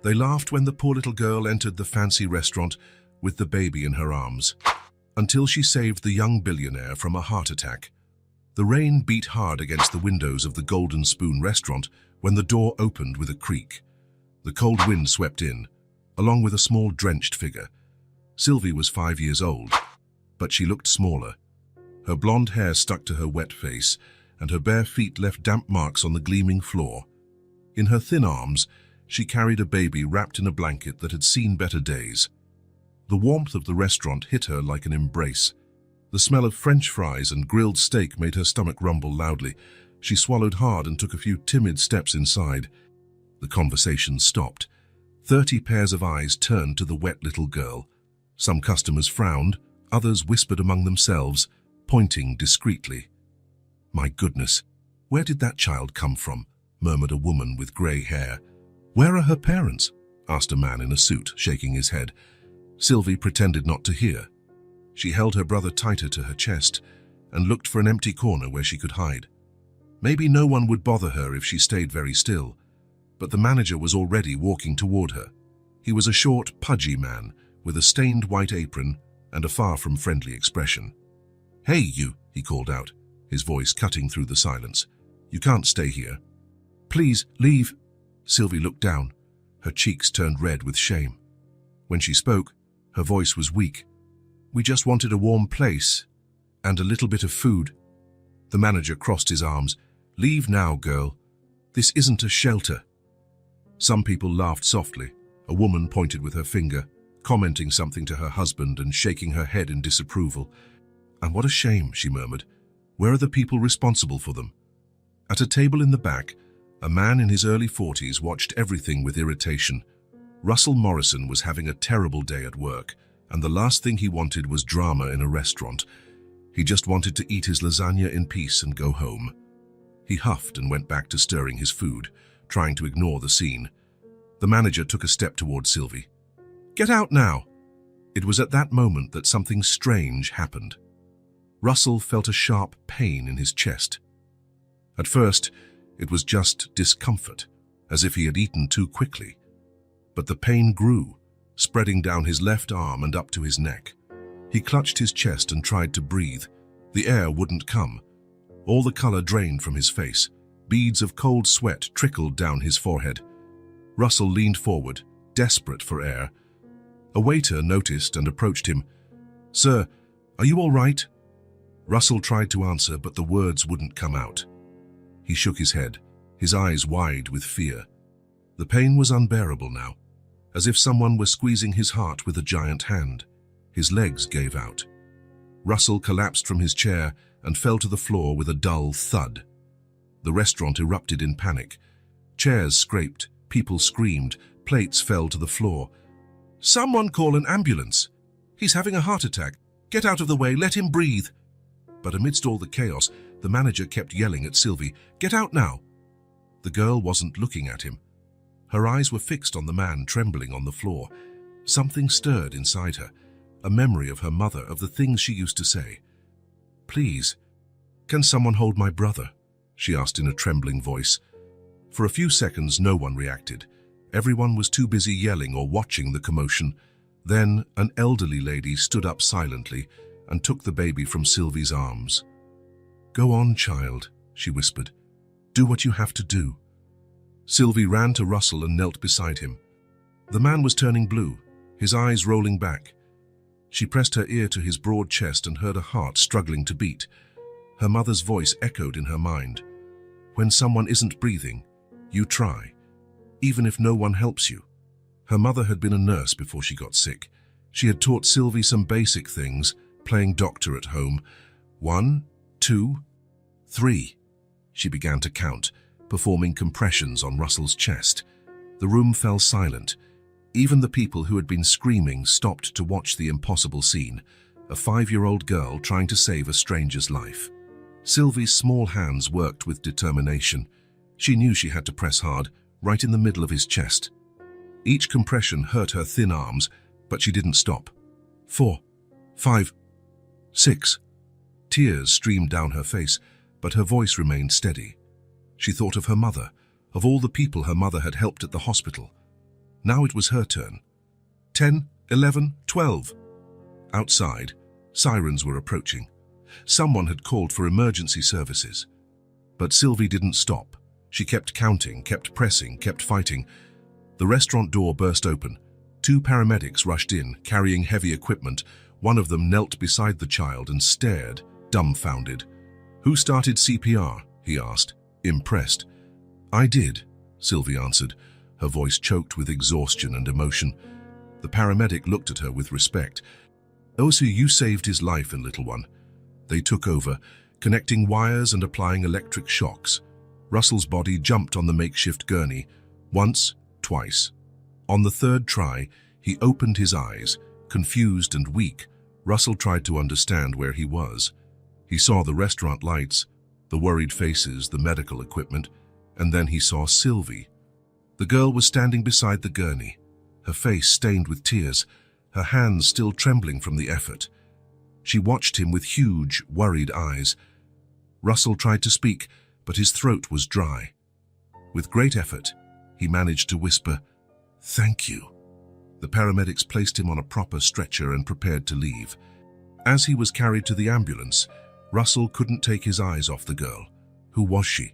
They laughed when the poor little girl entered the fancy restaurant with the baby in her arms, until she saved the young billionaire from a heart attack. The rain beat hard against the windows of the Golden Spoon restaurant when the door opened with a creak. The cold wind swept in, along with a small drenched figure. Sylvie was 5 years old, but she looked smaller. Her blonde hair stuck to her wet face, and her bare feet left damp marks on the gleaming floor. In her thin arms, she carried a baby wrapped in a blanket that had seen better days. The warmth of the restaurant hit her like an embrace. The smell of French fries and grilled steak made her stomach rumble loudly. She swallowed hard and took a few timid steps inside. The conversation stopped. 30 pairs of eyes turned to the wet little girl. Some customers frowned, others whispered among themselves, pointing discreetly. "My goodness, where did that child come from?" murmured a woman with grey hair. "Where are her parents?" asked a man in a suit, shaking his head. Sylvie pretended not to hear. She held her brother tighter to her chest and looked for an empty corner where she could hide. Maybe no one would bother her if she stayed very still, but the manager was already walking toward her. He was a short, pudgy man with a stained white apron and a far from friendly expression. "Hey, you," he called out, his voice cutting through the silence. "You can't stay here. Please, leave." Sylvie looked down. Her cheeks turned red with shame. When she spoke, her voice was weak. "We just wanted a warm place and a little bit of food." The manager crossed his arms. "Leave now, girl. This isn't a shelter." Some people laughed softly. A woman pointed with her finger, commenting something to her husband and shaking her head in disapproval. "And what a shame," she murmured. "Where are the people responsible for them?" At a table in the back, a man in his early 40s watched everything with irritation. Russell Morrison was having a terrible day at work, and the last thing he wanted was drama in a restaurant. He just wanted to eat his lasagna in peace and go home. He huffed and went back to stirring his food, trying to ignore the scene. The manager took a step toward Sylvie. "Get out now!" It was at that moment that something strange happened. Russell felt a sharp pain in his chest. At first, it was just discomfort, as if he had eaten too quickly. But the pain grew, spreading down his left arm and up to his neck. He clutched his chest and tried to breathe. The air wouldn't come. All the color drained from his face. Beads of cold sweat trickled down his forehead. Russell leaned forward, desperate for air. A waiter noticed and approached him. "Sir, are you all right?" Russell tried to answer, but the words wouldn't come out. He shook his head, his eyes wide with fear. The pain was unbearable now, as if someone were squeezing his heart with a giant hand. His legs gave out. Russell collapsed from his chair and fell to the floor with a dull thud. The restaurant erupted in panic. Chairs scraped, people screamed, plates fell to the floor. "Someone call an ambulance! He's having a heart attack! Get out of the way, let him breathe!" But amidst all the chaos, the manager kept yelling at Sylvie, "Get out now!" The girl wasn't looking at him. Her eyes were fixed on the man trembling on the floor. Something stirred inside her, a memory of her mother, of the things she used to say. "Please, can someone hold my brother?" she asked in a trembling voice. For a few seconds, no one reacted. Everyone was too busy yelling or watching the commotion. Then an elderly lady stood up silently and took the baby from Sylvie's arms. "Go on, child," she whispered. "Do what you have to do." Sylvie ran to Russell and knelt beside him. The man was turning blue, his eyes rolling back. She pressed her ear to his broad chest and heard a heart struggling to beat. Her mother's voice echoed in her mind. "When someone isn't breathing, you try, even if no one helps you." Her mother had been a nurse before she got sick. She had taught Sylvie some basic things, playing doctor at home. 1, 2, 3. She began to count, performing compressions on Russell's chest. The room fell silent. Even the people who had been screaming stopped to watch the impossible scene, a 5-year-old girl trying to save a stranger's life. Sylvie's small hands worked with determination. She knew she had to press hard, right in the middle of his chest. Each compression hurt her thin arms, but she didn't stop. 4, 5, 6. Tears streamed down her face, but her voice remained steady. She thought of her mother, of all the people her mother had helped at the hospital. Now it was her turn. 10, 11, 12. Outside, sirens were approaching. Someone had called for emergency services. But Sylvie didn't stop. She kept counting, kept pressing, kept fighting. The restaurant door burst open. 2 paramedics rushed in, carrying heavy equipment. One of them knelt beside the child and stared, dumbfounded. "Who started CPR?" he asked, impressed. "I did," Sylvie answered, her voice choked with exhaustion and emotion. The paramedic looked at her with respect. "Oh, so you saved his life, little one." They took over, connecting wires and applying electric shocks. Russell's body jumped on the makeshift gurney, once, twice. On the 3rd try, he opened his eyes, confused and weak. Russell tried to understand where he was. He saw the restaurant lights, the worried faces, the medical equipment, and then he saw Sylvie. The girl was standing beside the gurney, her face stained with tears, her hands still trembling from the effort. She watched him with huge, worried eyes. Russell tried to speak, but his throat was dry. With great effort, he managed to whisper, "Thank you." The paramedics placed him on a proper stretcher and prepared to leave. As he was carried to the ambulance, Russell couldn't take his eyes off the girl. Who was she?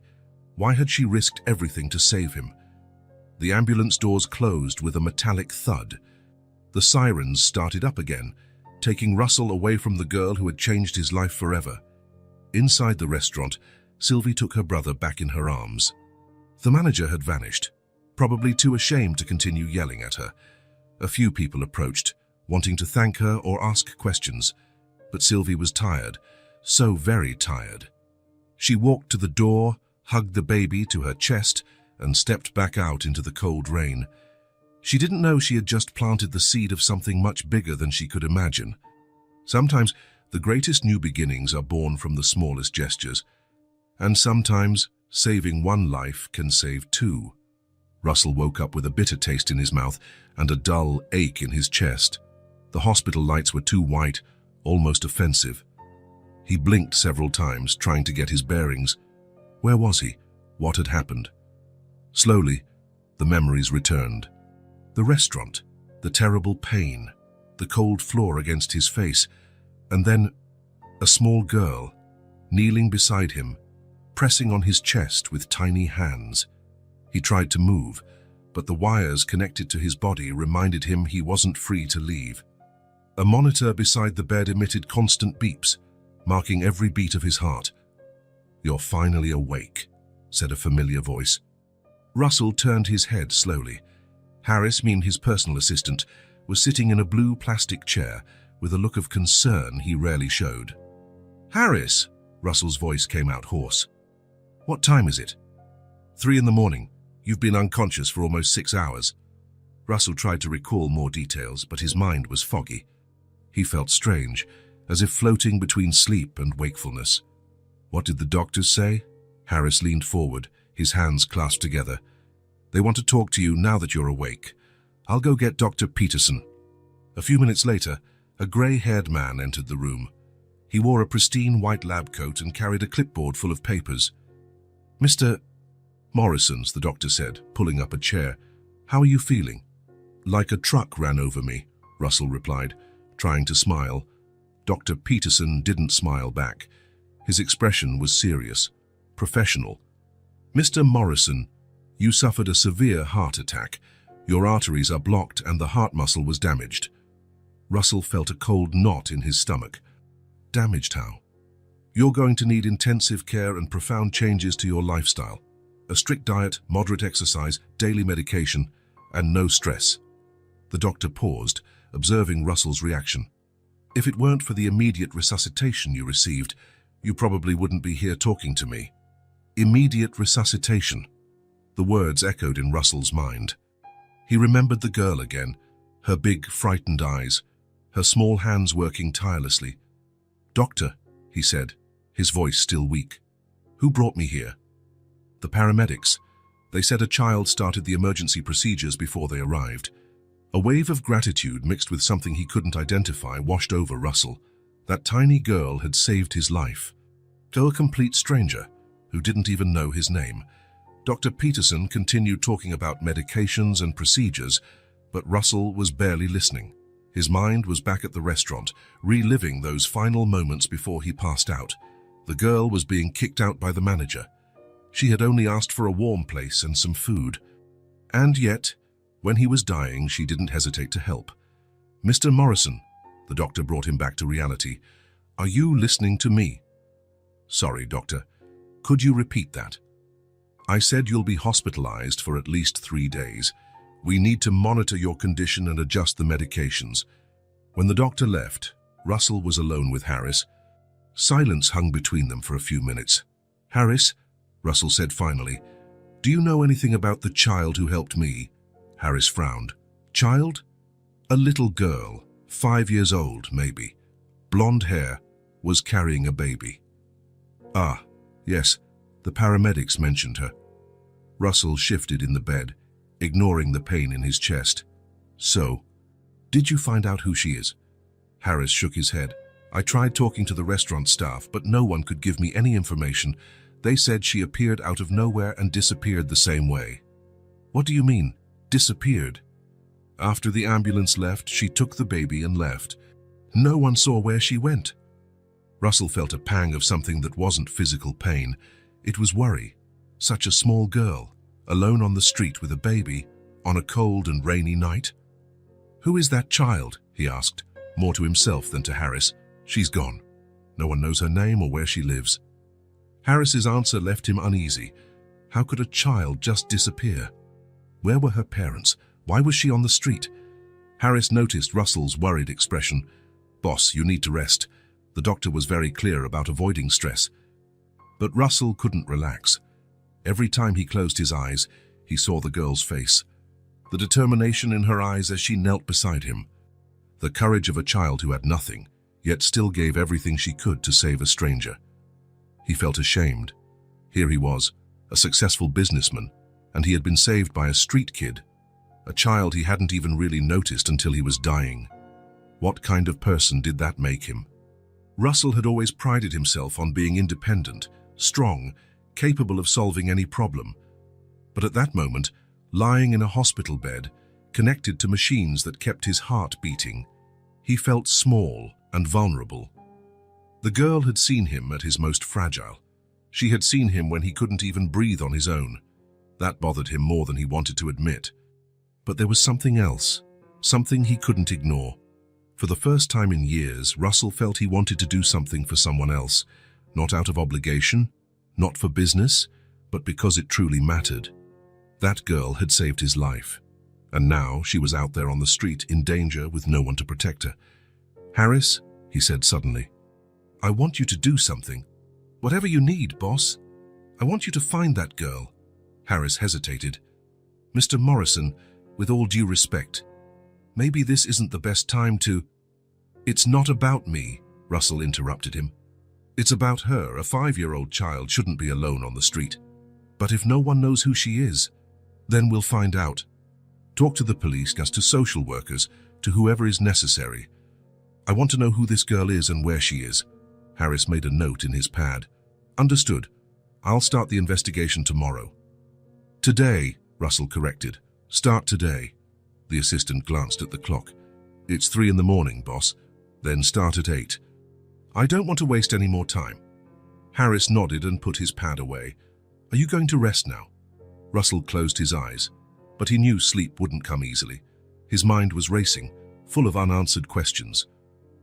Why had she risked everything to save him? The ambulance doors closed with a metallic thud. The sirens started up again, taking Russell away from the girl who had changed his life forever. Inside the restaurant, Sylvie took her brother back in her arms. The manager had vanished, probably too ashamed to continue yelling at her. A few people approached, wanting to thank her or ask questions, but Sylvie was tired, so very tired. She walked to the door, hugged the baby to her chest, and stepped back out into the cold rain. She didn't know she had just planted the seed of something much bigger than she could imagine. Sometimes the greatest new beginnings are born from the smallest gestures, and sometimes saving one life can save 2. Russell woke up with a bitter taste in his mouth and a dull ache in his chest. The hospital lights were too white, almost offensive. He blinked several times, trying to get his bearings. Where was he? What had happened? Slowly, the memories returned. The restaurant, the terrible pain, the cold floor against his face, and then a small girl, kneeling beside him, pressing on his chest with tiny hands. He tried to move, but the wires connected to his body reminded him he wasn't free to leave. A monitor beside the bed emitted constant beeps, marking every beat of his heart. "You're finally awake," said a familiar voice. Russell turned his head slowly. Harris, his personal assistant, was sitting in a blue plastic chair with a look of concern he rarely showed. "Harris," Russell's voice came out hoarse. "What time is it?" 3 in the morning. You've been unconscious for almost 6 hours. Russell tried to recall more details, but his mind was foggy. He felt strange, as if floating between sleep and wakefulness. "What did the doctors say?" Harris leaned forward, his hands clasped together. "They want to talk to you now that you're awake. I'll go get Dr. Peterson." A few minutes later, a grey-haired man entered the room. He wore a pristine white lab coat and carried a clipboard full of papers. "Mr. Morrison's," the doctor said, pulling up a chair. "How are you feeling?" "Like a truck ran over me," Russell replied, trying to smile. Dr. Peterson didn't smile back. His expression was serious, professional. "Mr. Morrison, you suffered a severe heart attack. Your arteries are blocked and the heart muscle was damaged." Russell felt a cold knot in his stomach. "Damaged how?" "You're going to need intensive care and profound changes to your lifestyle. A strict diet, moderate exercise, daily medication, and no stress." The doctor paused, observing Russell's reaction. "If it weren't for the immediate resuscitation you received, you probably wouldn't be here talking to me." Immediate resuscitation. The words echoed in Russell's mind. He remembered the girl again, her big, frightened eyes, her small hands working tirelessly. "Doctor," he said, his voice still weak. "Who brought me here?" "The paramedics. They said a child started the emergency procedures before they arrived." A wave of gratitude mixed with something he couldn't identify washed over Russell. That tiny girl had saved his life. To a complete stranger, who didn't even know his name. Dr. Peterson continued talking about medications and procedures, But Russell was barely listening. His mind was back at the restaurant, reliving those final moments before he passed out. The girl was being kicked out by the manager. She had only asked for a warm place and some food. And yet, when he was dying, she didn't hesitate to help. "Mr. Morrison," the doctor brought him back to reality, "are you listening to me?" "Sorry, doctor. Could you repeat that?" "I said you'll be hospitalized for at least 3 days. We need to monitor your condition and adjust the medications." When the doctor left, Russell was alone with Harris. Silence hung between them for a few minutes. "Harris," Russell said finally, "do you know anything about the child who helped me?" Harris frowned. "Child?" "A little girl, 5 years old, maybe. Blonde hair, was carrying a baby." "Ah, yes, the paramedics mentioned her." Russell shifted in the bed, ignoring the pain in his chest. "So, did you find out who she is?" Harris shook his head. "I tried talking to the restaurant staff, but no one could give me any information. They said she appeared out of nowhere and disappeared the same way." "What do you mean, disappeared?" "After the ambulance left, she took the baby and left. No one saw where she went." Russell felt a pang of something that wasn't physical pain. It was worry. Such a small girl, alone on the street with a baby, on a cold and rainy night. "Who is that child?" he asked, more to himself than to Harris. "She's gone. No one knows her name or where she lives." Harris's answer left him uneasy. How could a child just disappear? Where were her parents? Why was she on the street? Harris noticed Russell's worried expression. "Boss, you need to rest." The doctor was very clear about avoiding stress. But Russell couldn't relax. Every time he closed his eyes, he saw the girl's face. The determination in her eyes as she knelt beside him. The courage of a child who had nothing, yet still gave everything she could to save a stranger. He felt ashamed. Here he was, a successful businessman, and he had been saved by a street kid, a child he hadn't even really noticed until he was dying. What kind of person did that make him? Russell had always prided himself on being independent, strong, capable of solving any problem. But at that moment, lying in a hospital bed, connected to machines that kept his heart beating, he felt small and vulnerable. The girl had seen him at his most fragile. She had seen him when he couldn't even breathe on his own. That bothered him more than he wanted to admit. But there was something else, something he couldn't ignore. For the first time in years, Russell felt he wanted to do something for someone else, not out of obligation, not for business, but because it truly mattered. That girl had saved his life, and now she was out there on the street in danger with no one to protect her. "Harris," he said suddenly, "I want you to do something. Whatever you need, boss. I want you to find that girl." Harris hesitated. "Mr. Morrison, with all due respect, maybe this isn't the best time to—" "It's not about me," Russell interrupted him. "It's about her. A 5-year-old child shouldn't be alone on the street. But if no one knows who she is, then we'll find out. Talk to the police, to social workers, to whoever is necessary. I want to know who this girl is and where she is." Harris made a note in his pad. "Understood. I'll start the investigation tomorrow." "Today," Russell corrected. "Start today." The assistant glanced at the clock. "It's 3 in the morning, boss. Then start at 8. "I don't want to waste any more time." Harris nodded and put his pad away. "Are you going to rest now?" Russell closed his eyes, but he knew sleep wouldn't come easily. His mind was racing, full of unanswered questions.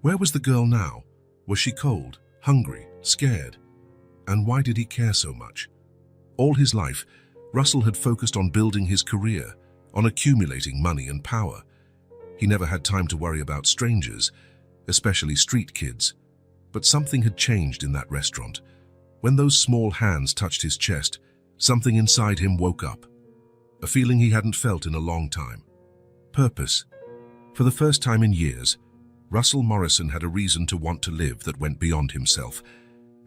Where was the girl now? Was she cold, hungry, scared? And why did he care so much? All his life, Russell had focused on building his career, on accumulating money and power. He never had time to worry about strangers, especially street kids. But something had changed in that restaurant. When those small hands touched his chest, something inside him woke up. A feeling he hadn't felt in a long time. Purpose. For the first time in years, Russell Morrison had a reason to want to live that went beyond himself,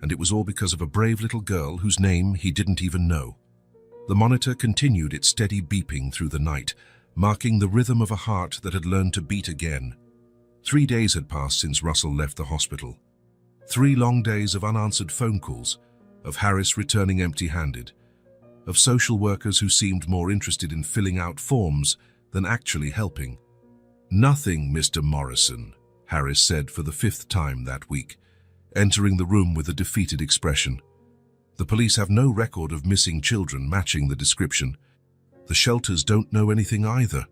and it was all because of a brave little girl whose name he didn't even know. The monitor continued its steady beeping through the night, marking the rhythm of a heart that had learned to beat again. 3 days had passed since Russell left the hospital. 3 long days of unanswered phone calls, of Harris returning empty-handed, of social workers who seemed more interested in filling out forms than actually helping. "Nothing, Mr. Morrison," Harris said for the 5th time that week, entering the room with a defeated expression. "The police have no record of missing children matching the description. The shelters don't know anything either."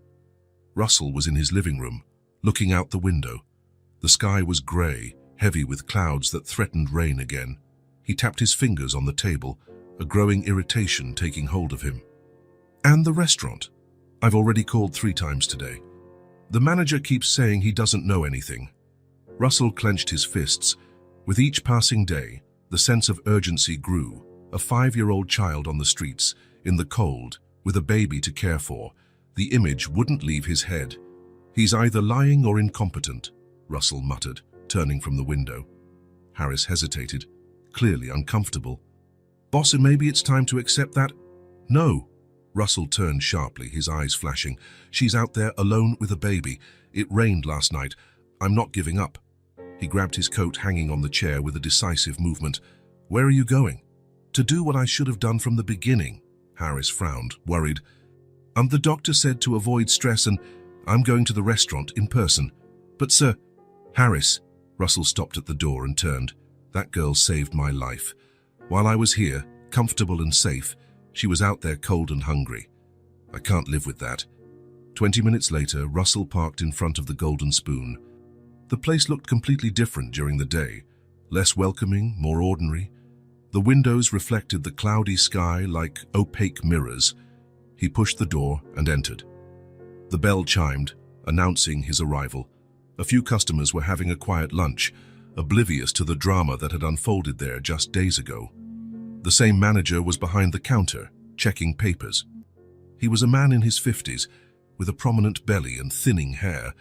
Russell was in his living room, looking out the window. The sky was grey, heavy with clouds that threatened rain again. He tapped his fingers on the table, a growing irritation taking hold of him. "And the restaurant? I've already called 3 times today. The manager keeps saying he doesn't know anything." Russell clenched his fists. With each passing day, the sense of urgency grew. A 5-year-old child on the streets, in the cold, with a baby to care for. The image wouldn't leave his head. "He's either lying or incompetent," Russell muttered, turning from the window. Harris hesitated, clearly uncomfortable. "Boss, maybe it's time to accept that." "No." Russell turned sharply, his eyes flashing. "She's out there alone with a baby. It rained last night. I'm not giving up." He grabbed his coat hanging on the chair with a decisive movement. "Where are you going?" "To do what I should have done from the beginning." Harris frowned, worried. "And the doctor said to avoid stress, and I'm going to the restaurant in person." "But sir—" "Harris." Russell stopped at the door and turned. "That girl saved my life. While I was here, comfortable and safe, she was out there cold and hungry. I can't live with that." 20 minutes later, Russell parked in front of the Golden Spoon. The place looked completely different during the day, less welcoming, more ordinary. The windows reflected the cloudy sky like opaque mirrors. He pushed the door and entered. The bell chimed, announcing his arrival. A few customers were having a quiet lunch, oblivious to the drama that had unfolded there just days ago. The same manager was behind the counter, checking papers. He was a man in his 50s, with a prominent belly and thinning hair.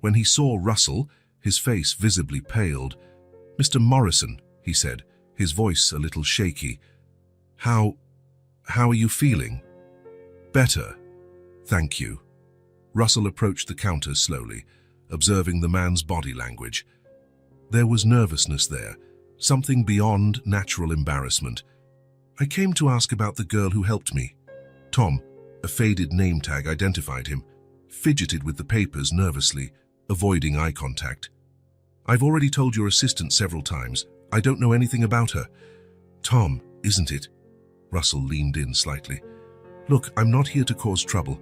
When he saw Russell, his face visibly paled. "Mr. Morrison," he said, his voice a little shaky. How are you feeling?" "Better, thank you." Russell approached the counter slowly, observing the man's body language. There was nervousness there, something beyond natural embarrassment. "I came to ask about the girl who helped me." Tom, a faded name tag identified him, fidgeted with the papers nervously, avoiding eye contact. "I've already told your assistant several times. I don't know anything about her." "Tom, isn't it?" Russell leaned in slightly. "Look, I'm not here to cause trouble.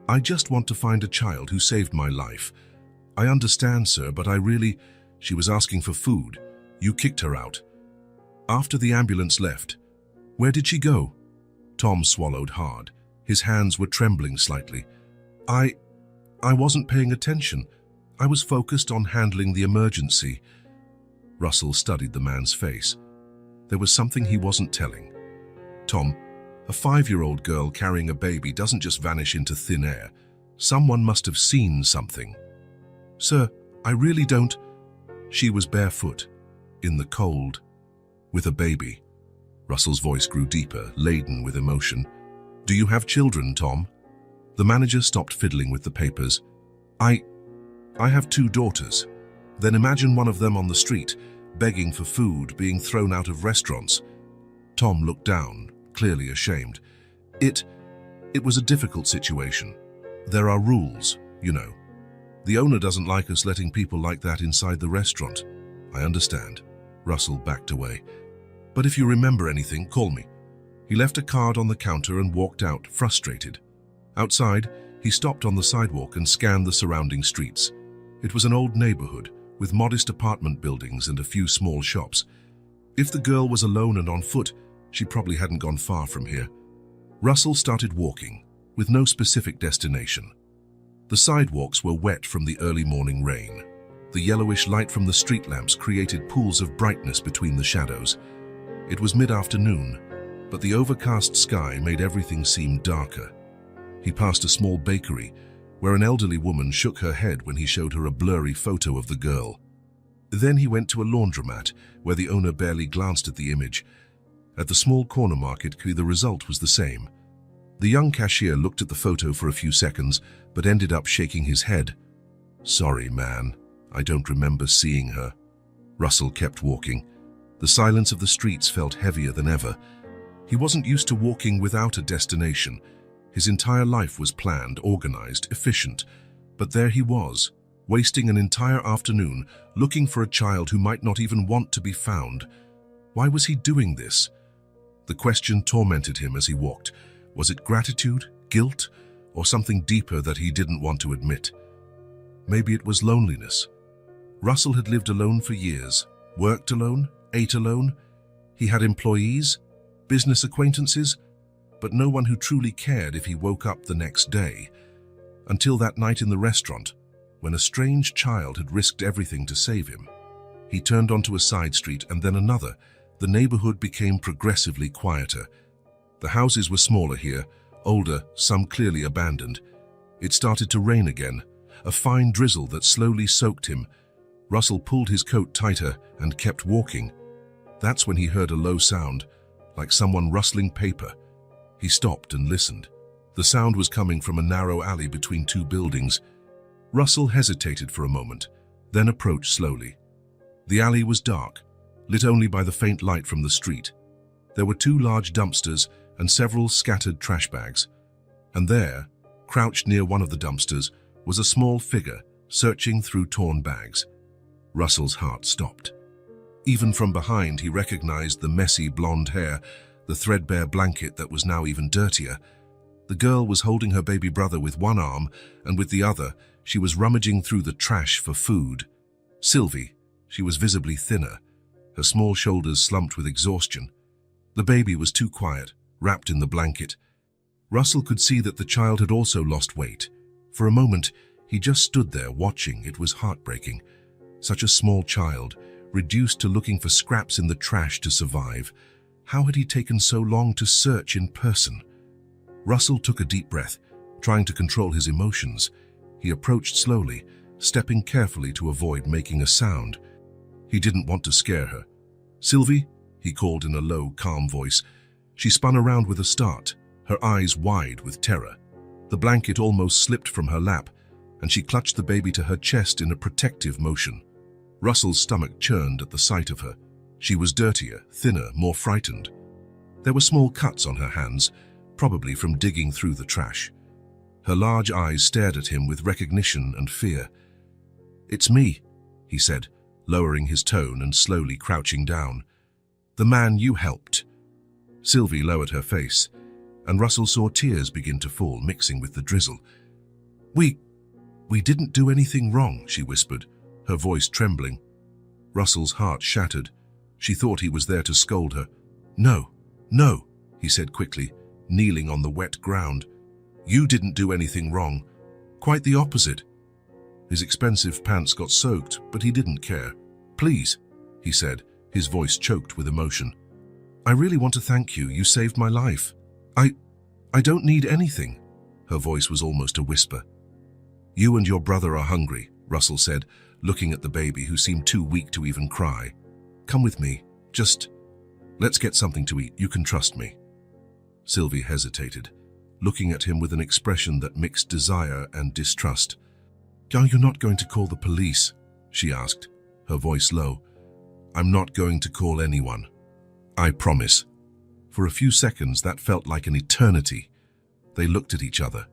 I just want to find a child who saved my life. I understand, sir, but She was asking for food. You kicked her out." "After the ambulance left." "Where did she go?" Tom swallowed hard. His hands were trembling slightly. I wasn't paying attention. I was focused on handling the emergency." Russell studied the man's face. There was something he wasn't telling. "Tom, a 5-year-old girl carrying a baby doesn't just vanish into thin air. Someone must have seen something." "Sir, I really don't—" "She was barefoot, in the cold, with a baby." Russell's voice grew deeper, laden with emotion. "Do you have children, Tom?" The manager stopped fiddling with the papers. I have 2 daughters. Then imagine one of them on the street, begging for food, being thrown out of restaurants." Tom looked down, clearly ashamed. It was a difficult situation. There are rules, you know. The owner doesn't like us letting people like that inside the restaurant." "I understand." Russell backed away. "But if you remember anything, call me." He left a card on the counter and walked out, frustrated. Outside, he stopped on the sidewalk and scanned the surrounding streets. It was an old neighborhood, with modest apartment buildings and a few small shops. If the girl was alone and on foot, she probably hadn't gone far from here. Russell started walking, with no specific destination. The sidewalks were wet from the early morning rain. The yellowish light from the street lamps created pools of brightness between the shadows. It was mid-afternoon, but the overcast sky made everything seem darker. He passed a small bakery, where an elderly woman shook her head when he showed her a blurry photo of the girl. Then he went to a laundromat, where the owner barely glanced at the image. At the small corner market, the result was the same. The young cashier looked at the photo for a few seconds, but ended up shaking his head. "Sorry, man, I don't remember seeing her." Russell kept walking. The silence of the streets felt heavier than ever. He wasn't used to walking without a destination. His entire life was planned, organized, efficient, but there he was, wasting an entire afternoon looking for a child who might not even want to be found. Why was he doing this? The question tormented him as he walked. Was it gratitude, guilt, or something deeper that he didn't want to admit? Maybe it was loneliness. Russell had lived alone for years, worked alone, ate alone. He had employees, business acquaintances, but no one who truly cared if he woke up the next day. Until that night in the restaurant, when a strange child had risked everything to save him. He turned onto a side street and then another. The neighborhood became progressively quieter. The houses were smaller here, older, some clearly abandoned. It started to rain again, a fine drizzle that slowly soaked him. Russell pulled his coat tighter and kept walking. That's when he heard a low sound, like someone rustling paper. He stopped and listened. The sound was coming from a narrow alley between two buildings. Russell hesitated for a moment, then approached slowly. The alley was dark, lit only by the faint light from the street. There were two large dumpsters and several scattered trash bags. And there, crouched near one of the dumpsters, was a small figure searching through torn bags. Russell's heart stopped. Even from behind, he recognized the messy blonde hair, the threadbare blanket that was now even dirtier. The girl was holding her baby brother with one arm, and with the other, she was rummaging through the trash for food. Sylvie, she was visibly thinner, her small shoulders slumped with exhaustion. The baby was too quiet, wrapped in the blanket. Russell could see that the child had also lost weight. For a moment, he just stood there watching. It was heartbreaking. Such a small child, reduced to looking for scraps in the trash to survive. How had he taken so long to search in person? Russell took a deep breath, trying to control his emotions. He approached slowly, stepping carefully to avoid making a sound. He didn't want to scare her. "Sylvie," he called in a low, calm voice. She spun around with a start, her eyes wide with terror. The blanket almost slipped from her lap, and she clutched the baby to her chest in a protective motion. Russell's stomach churned at the sight of her. She was dirtier, thinner, more frightened. There were small cuts on her hands, probably from digging through the trash. Her large eyes stared at him with recognition and fear. "It's me," he said, lowering his tone and slowly crouching down. "The man you helped." Sylvie lowered her face, and Russell saw tears begin to fall, mixing with the drizzle. We didn't do anything wrong," she whispered, her voice trembling. Russell's heart shattered. She thought he was there to scold her. No, he said quickly, kneeling on the wet ground. "You didn't do anything wrong. Quite the opposite." His expensive pants got soaked, but he didn't care. "Please," he said, his voice choked with emotion. "I really want to thank you. You saved my life. I don't need anything." Her voice was almost a whisper. "You and your brother are hungry," Russell said, looking at the baby who seemed too weak to even cry. "Come with me. Let's get something to eat. You can trust me." Sylvie hesitated, looking at him with an expression that mixed desire and distrust. "Are you not going to call the police?" she asked, her voice low. "I'm not going to call anyone. I promise." For a few seconds, that felt like an eternity. They looked at each other.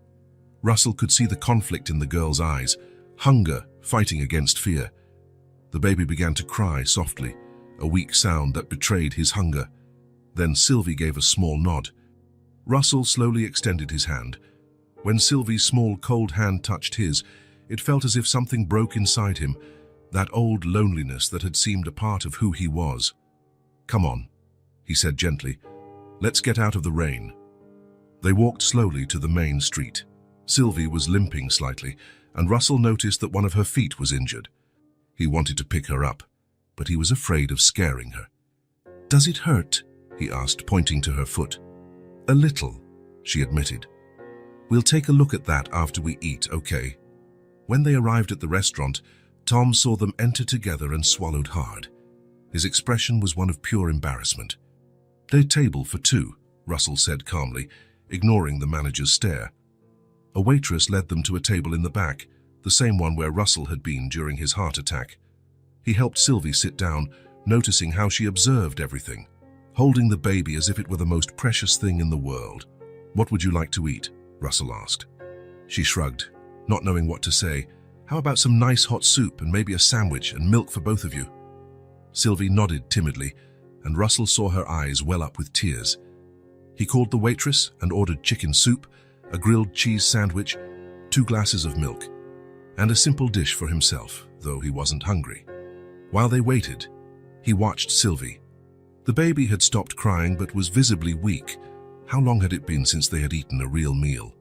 Russell could see the conflict in the girl's eyes, hunger fighting against fear. The baby began to cry softly, a weak sound that betrayed his hunger. Then Sylvie gave a small nod. Russell slowly extended his hand. When Sylvie's small, cold hand touched his, it felt as if something broke inside him, that old loneliness that had seemed a part of who he was. "Come on," he said gently. "Let's get out of the rain." They walked slowly to the main street. Sylvie was limping slightly, and Russell noticed that one of her feet was injured. He wanted to pick her up, but he was afraid of scaring her. "Does it hurt?" he asked, pointing to her foot. "A little," she admitted. "We'll take a look at that after we eat, okay?" When they arrived at the restaurant, Tom saw them enter together and swallowed hard. His expression was one of pure embarrassment. "A table for two," Russell said calmly, ignoring the manager's stare. A waitress led them to a table in the back, the same one where Russell had been during his heart attack. He helped Sylvie sit down, noticing how she observed everything, holding the baby as if it were the most precious thing in the world. "What would you like to eat?" Russell asked. She shrugged, not knowing what to say. How about some nice hot soup and maybe a sandwich and milk for both of you? Sylvie nodded timidly, and Russell saw her eyes well up with tears. He called the waitress and ordered chicken soup, a grilled cheese sandwich, 2 glasses of milk, and a simple dish for himself, though he wasn't hungry. While they waited, he watched Sylvie. The baby had stopped crying but was visibly weak. How long had it been since they had eaten a real meal?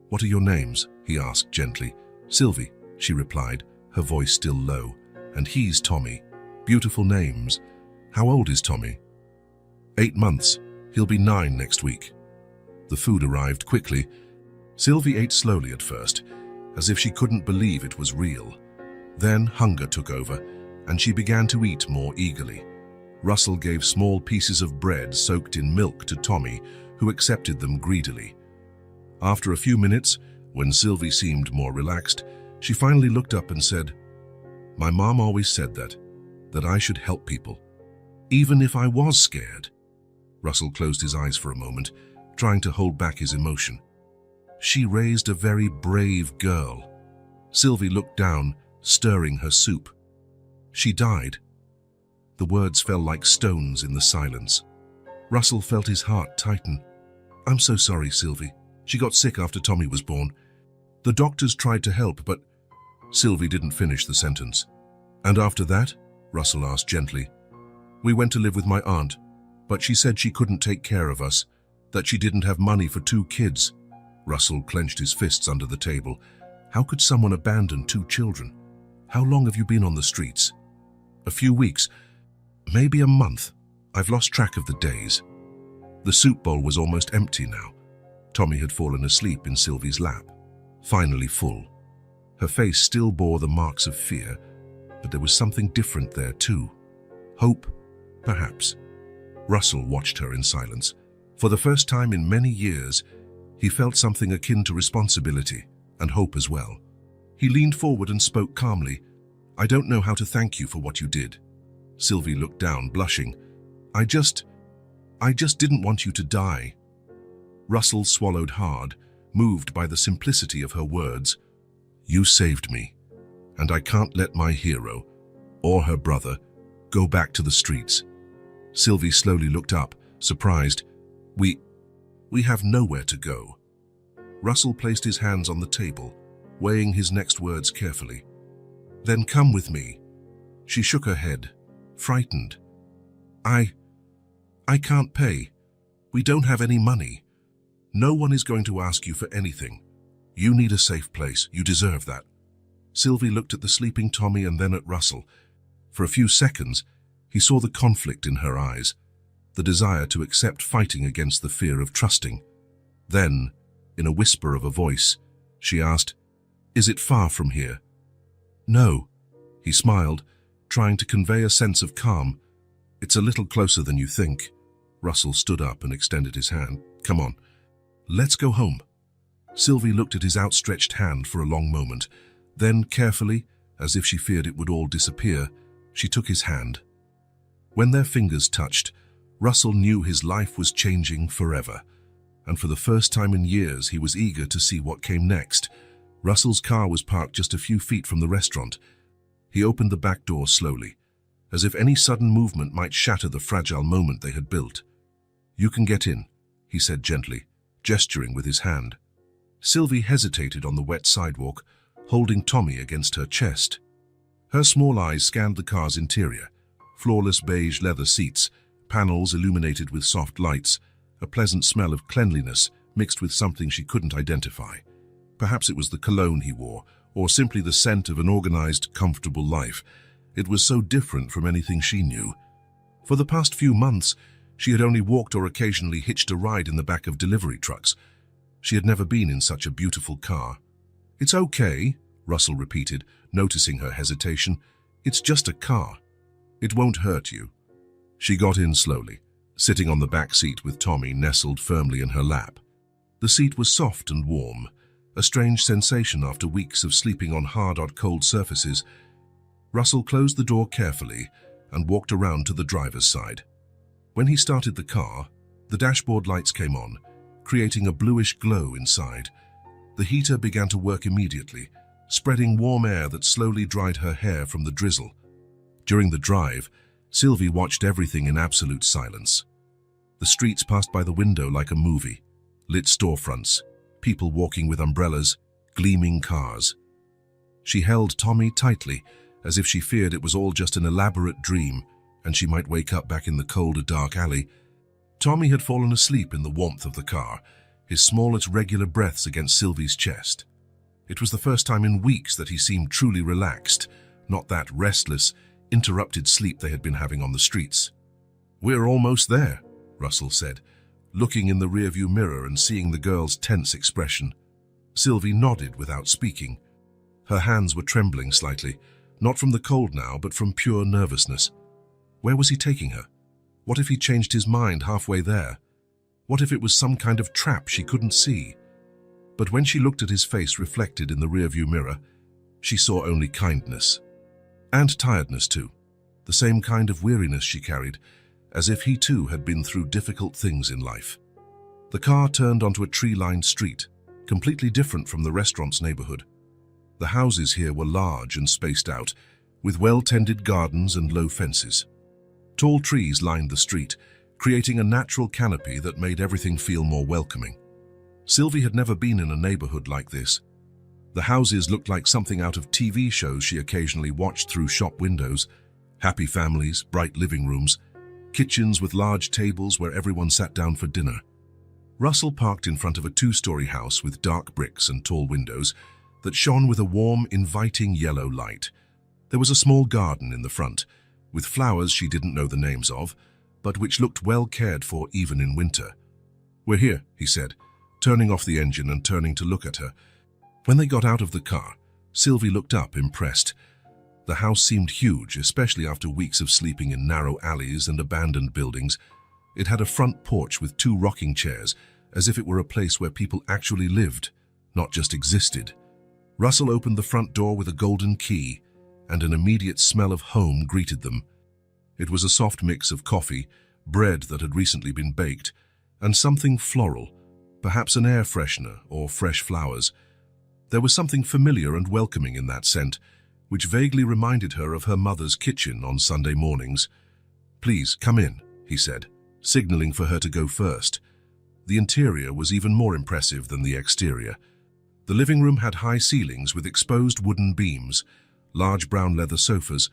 "What are your names?" he asked gently. "Sylvie," she replied, her voice still low. "And he's Tommy. Beautiful names. How old is Tommy?" 8 months. He'll be 9 next week." The food arrived quickly. Sylvie ate slowly at first, as if she couldn't believe it was real. Then hunger took over, and she began to eat more eagerly. Russell gave small pieces of bread soaked in milk to Tommy, who accepted them greedily. After a few minutes, when Sylvie seemed more relaxed, she finally looked up and said, "My mom always said that I should help people, even if I was scared." Russell closed his eyes for a moment, trying to hold back his emotion. "She raised a very brave girl." Sylvie looked down, stirring her soup. "She died." The words fell like stones in the silence. Russell felt his heart tighten. "I'm so sorry, Sylvie. She got sick after Tommy was born. The doctors tried to help, but—" Sylvie didn't finish the sentence. "And after that?" Russell asked gently. "We went to live with my aunt, but she said she couldn't take care of us, that she didn't have money for 2 kids. Russell clenched his fists under the table. How could someone abandon 2 children? "How long have you been on the streets?" "A few weeks. Maybe a month. I've lost track of the days." The soup bowl was almost empty now. Tommy had fallen asleep in Sylvie's lap, finally full. Her face still bore the marks of fear, but there was something different there too. Hope, perhaps. Russell watched her in silence. For the first time in many years, he felt something akin to responsibility and hope as well. He leaned forward and spoke calmly. "I don't know how to thank you for what you did." Sylvie looked down, blushing. I just didn't want you to die." Russell swallowed hard, moved by the simplicity of her words. "You saved me, and I can't let my hero, or her brother, go back to the streets." Sylvie slowly looked up, surprised. We have nowhere to go." Russell placed his hands on the table, weighing his next words carefully. "Then come with me." She shook her head, frightened. I can't pay. We don't have any money. No one is going to ask you for anything. You need a safe place. You deserve that." Sylvie looked at the sleeping Tommy and then at Russell. For a few seconds, he saw the conflict in her eyes, the desire to accept fighting against the fear of trusting. Then, in a whisper of a voice, she asked, "Is it far from here?" "No." He smiled, trying to convey a sense of calm. "It's a little closer than you think." Russell stood up and extended his hand. "Come on, let's go home." Sylvie looked at his outstretched hand for a long moment. Then, carefully, as if she feared it would all disappear, she took his hand. When their fingers touched, Russell knew his life was changing forever. And for the first time in years, he was eager to see what came next. Russell's car was parked just a few feet from the restaurant. He opened the back door slowly, as if any sudden movement might shatter the fragile moment they had built. "You can get in," he said gently, gesturing with his hand. Sylvie hesitated on the wet sidewalk, holding Tommy against her chest. Her small eyes scanned the car's interior. Flawless beige leather seats, panels illuminated with soft lights, a pleasant smell of cleanliness mixed with something she couldn't identify. Perhaps it was the cologne he wore, or simply the scent of an organized, comfortable life. It was so different from anything she knew. For the past few months, she had only walked or occasionally hitched a ride in the back of delivery trucks. She had never been in such a beautiful car. "It's okay," Russell repeated, noticing her hesitation. "It's just a car. It won't hurt you." She got in slowly, sitting on the back seat with Tommy nestled firmly in her lap. The seat was soft and warm, a strange sensation after weeks of sleeping on hard or cold surfaces. Russell closed the door carefully and walked around to the driver's side. When he started the car, the dashboard lights came on, creating a bluish glow inside. The heater began to work immediately, spreading warm air that slowly dried her hair from the drizzle. During the drive, Sylvie watched everything in absolute silence. The streets passed by the window like a movie. Lit storefronts, people walking with umbrellas, gleaming cars. She held Tommy tightly, as if she feared it was all just an elaborate dream and she might wake up back in the cold, dark alley. Tommy had fallen asleep in the warmth of the car, his smallest regular breaths against Sylvie's chest. It was the first time in weeks that he seemed truly relaxed, not that restless, interrupted sleep they had been having on the streets. "We're almost there," Russell said, looking in the rearview mirror and seeing the girl's tense expression. Sylvie nodded without speaking. Her hands were trembling slightly, not from the cold now, but from pure nervousness. Where was he taking her? What if he changed his mind halfway there? What if it was some kind of trap she couldn't see? But when she looked at his face reflected in the rearview mirror, she saw only kindness. And tiredness too. The same kind of weariness she carried, as if he too had been through difficult things in life. The car turned onto a tree-lined street, completely different from the restaurant's neighborhood. The houses here were large and spaced out, with well-tended gardens and low fences. Tall trees lined the street, creating a natural canopy that made everything feel more welcoming. Sylvie had never been in a neighborhood like this. The houses looked like something out of TV shows she occasionally watched through shop windows. Happy families, bright living rooms, kitchens with large tables where everyone sat down for dinner. Russell parked in front of a two-story house with dark bricks and tall windows that shone with a warm, inviting yellow light. There was a small garden in the front, with flowers she didn't know the names of, but which looked well cared for even in winter. "We're here," he said, turning off the engine and turning to look at her. When they got out of the car, Sylvie looked up, impressed. The house seemed huge, especially after weeks of sleeping in narrow alleys and abandoned buildings. It had a front porch with 2 rocking chairs, as if it were a place where people actually lived, not just existed. Russell opened the front door with a golden key, and an immediate smell of home greeted them. It was a soft mix of coffee, bread that had recently been baked, and something floral, perhaps an air freshener or fresh flowers. There was something familiar and welcoming in that scent, which vaguely reminded her of her mother's kitchen on Sunday mornings. "Please, come in," he said, signaling for her to go first. The interior was even more impressive than the exterior. The living room had high ceilings with exposed wooden beams, large brown leather sofas,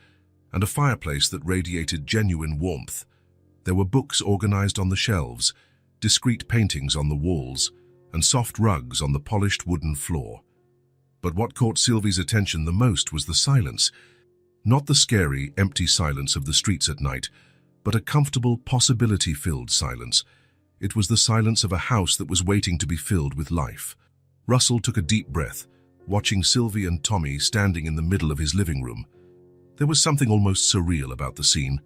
and a fireplace that radiated genuine warmth. There were books organized on the shelves, discreet paintings on the walls, and soft rugs on the polished wooden floor. But what caught Sylvie's attention the most was the silence. Not the scary, empty silence of the streets at night, but a comfortable, possibility-filled silence. It was the silence of a house that was waiting to be filled with life. Russell took a deep breath, watching Sylvie and Tommy standing in the middle of his living room. There was something almost surreal about the scene.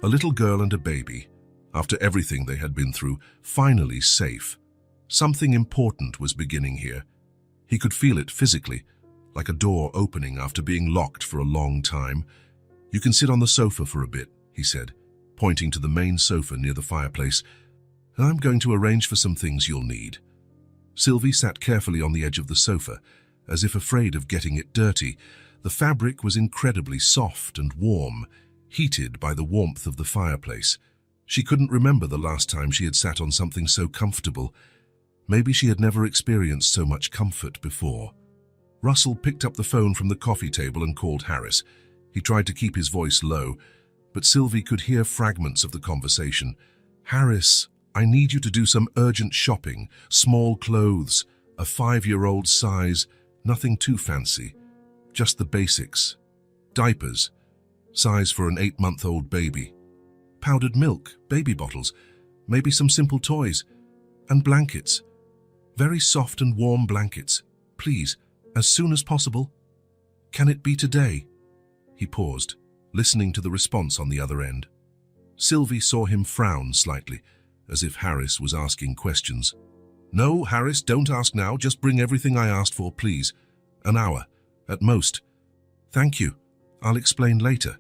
A little girl and a baby, after everything they had been through, finally safe. Something important was beginning here. He could feel it physically, like a door opening after being locked for a long time. "You can sit on the sofa for a bit," he said, pointing to the main sofa near the fireplace. "I'm going to arrange for some things you'll need." Sylvie sat carefully on the edge of the sofa, as if afraid of getting it dirty. The fabric was incredibly soft and warm, heated by the warmth of the fireplace. She couldn't remember the last time she had sat on something so comfortable. Maybe she had never experienced so much comfort before. Russell picked up the phone from the coffee table and called Harris. He tried to keep his voice low, but Sylvie could hear fragments of the conversation. "Harris, I need you to do some urgent shopping, small clothes, a 5-year-old size, nothing too fancy, just the basics. Diapers, size for an 8-month-old baby. Powdered milk, baby bottles, maybe some simple toys, and blankets. Very soft and warm blankets. Please, as soon as possible. Can it be today?" He paused, listening to the response on the other end. Sylvie saw him frown slightly, as if Harris was asking questions. "No, Harris, don't ask now. Just bring everything I asked for, please. An hour, at most." "Thank you. I'll explain later."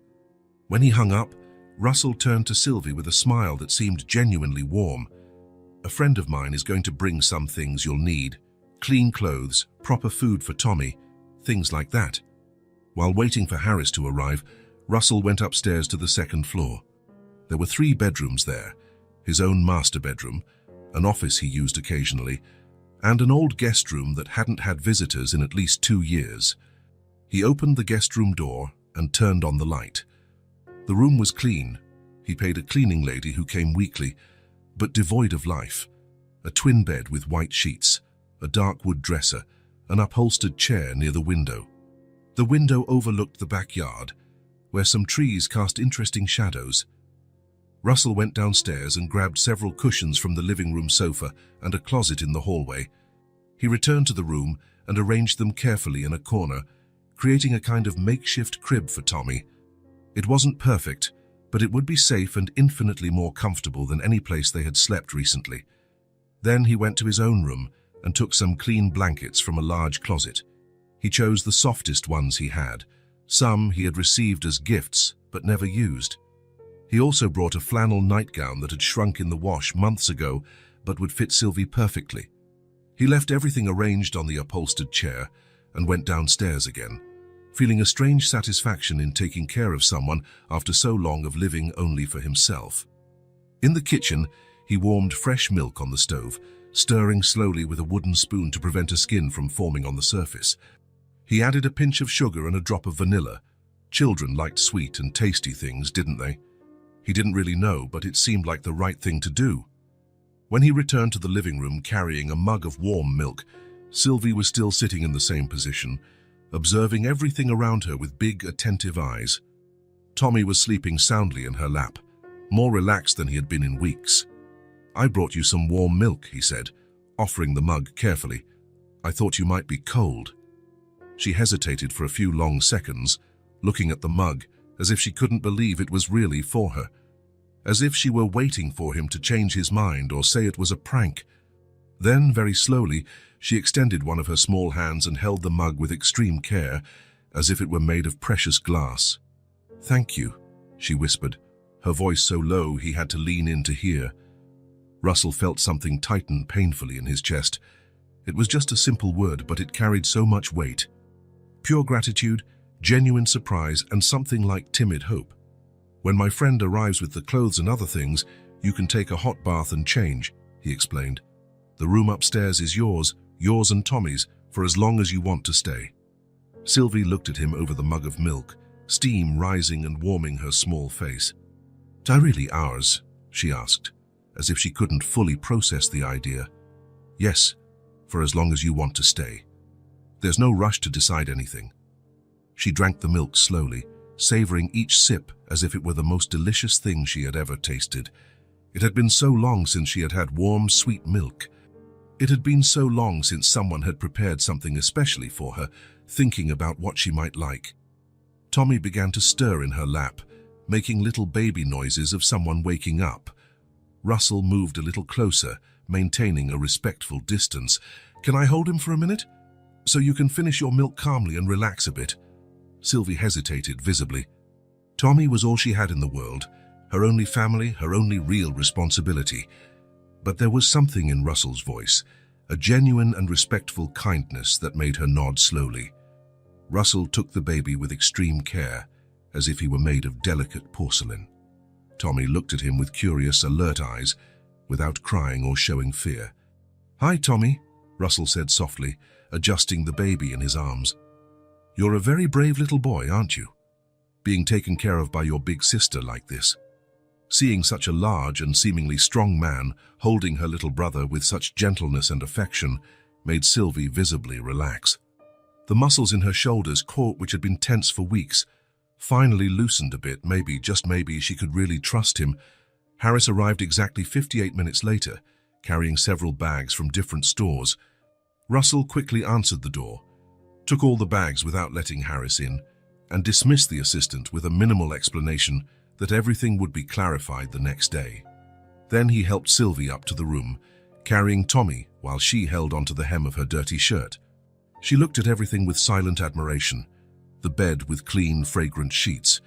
When he hung up, Russell turned to Sylvie with a smile that seemed genuinely warm. A friend of mine is going to bring some things you'll need. Clean clothes, proper food for Tommy, things like that. While waiting for Harris to arrive, Russell went upstairs to the second floor. There were 3 bedrooms there, his own master bedroom, an office he used occasionally, and an old guest room that hadn't had visitors in at least 2 years. He opened the guest room door and turned on the light. The room was clean. He paid a cleaning lady who came weekly, but devoid of life. A twin bed with white sheets, a dark wood dresser, an upholstered chair near the window. The window overlooked the backyard, where some trees cast interesting shadows. Russell went downstairs and grabbed several cushions from the living room sofa and a closet in the hallway. He returned to the room and arranged them carefully in a corner, creating a kind of makeshift crib for Tommy. It wasn't perfect, but it would be safe and infinitely more comfortable than any place they had slept recently. Then he went to his own room and took some clean blankets from a large closet. He chose the softest ones he had. Some he had received as gifts, but never used. He also brought a flannel nightgown that had shrunk in the wash months ago, but would fit Sylvie perfectly. He left everything arranged on the upholstered chair and went downstairs again, feeling a strange satisfaction in taking care of someone after so long of living only for himself. In the kitchen, he warmed fresh milk on the stove, stirring slowly with a wooden spoon to prevent a skin from forming on the surface. He added a pinch of sugar and a drop of vanilla. Children liked sweet and tasty things, didn't they? He didn't really know, but it seemed like the right thing to do. When he returned to the living room carrying a mug of warm milk, Sylvie was still sitting in the same position, observing everything around her with big, attentive eyes. Tommy was sleeping soundly in her lap, more relaxed than he had been in weeks. "I brought you some warm milk," he said, offering the mug carefully. "I thought you might be cold." She hesitated for a few long seconds, looking at the mug as if she couldn't believe it was really for her, as if she were waiting for him to change his mind or say it was a prank. Then, very slowly, she extended one of her small hands and held the mug with extreme care, as if it were made of precious glass. "Thank you," she whispered, her voice so low he had to lean in to hear. Russell felt something tighten painfully in his chest. It was just a simple word, but it carried so much weight. Pure gratitude, genuine surprise, and something like timid hope. "When my friend arrives with the clothes and other things, you can take a hot bath and change," he explained. "The room upstairs is yours and Tommy's, for as long as you want to stay." Sylvie looked at him over the mug of milk, steam rising and warming her small face. "Are really ours?" she asked, as if she couldn't fully process the idea. "Yes, for as long as you want to stay. There's no rush to decide anything." She drank the milk slowly, savoring each sip as if it were the most delicious thing she had ever tasted. It had been so long since she had had warm, sweet milk. It had been so long since someone had prepared something especially for her, thinking about what she might like. Tommy began to stir in her lap, making little baby noises of someone waking up. Russell moved a little closer, maintaining a respectful distance. "Can I hold him for a minute? So you can finish your milk calmly and relax a bit?" Sylvie hesitated visibly. Tommy was all she had in the world, her only family, her only real responsibility. But there was something in Russell's voice, a genuine and respectful kindness that made her nod slowly. Russell took the baby with extreme care, as if he were made of delicate porcelain. Tommy looked at him with curious, alert eyes, without crying or showing fear. "Hi, Tommy," Russell said softly, adjusting the baby in his arms. "You're a very brave little boy, aren't you? Being taken care of by your big sister like this." Seeing such a large and seemingly strong man holding her little brother with such gentleness and affection made Sylvie visibly relax. The muscles in her shoulders, which had been tense for weeks, finally loosened a bit. Maybe, just maybe, she could really trust him. Harris arrived exactly 58 minutes later, carrying several bags from different stores. Russell quickly answered the door, took all the bags without letting Harris in, and dismissed the assistant with a minimal explanation that everything would be clarified the next day. Then he helped Sylvie up to the room, carrying Tommy while she held onto the hem of her dirty shirt. She looked at everything with silent admiration, the bed with clean, fragrant sheets,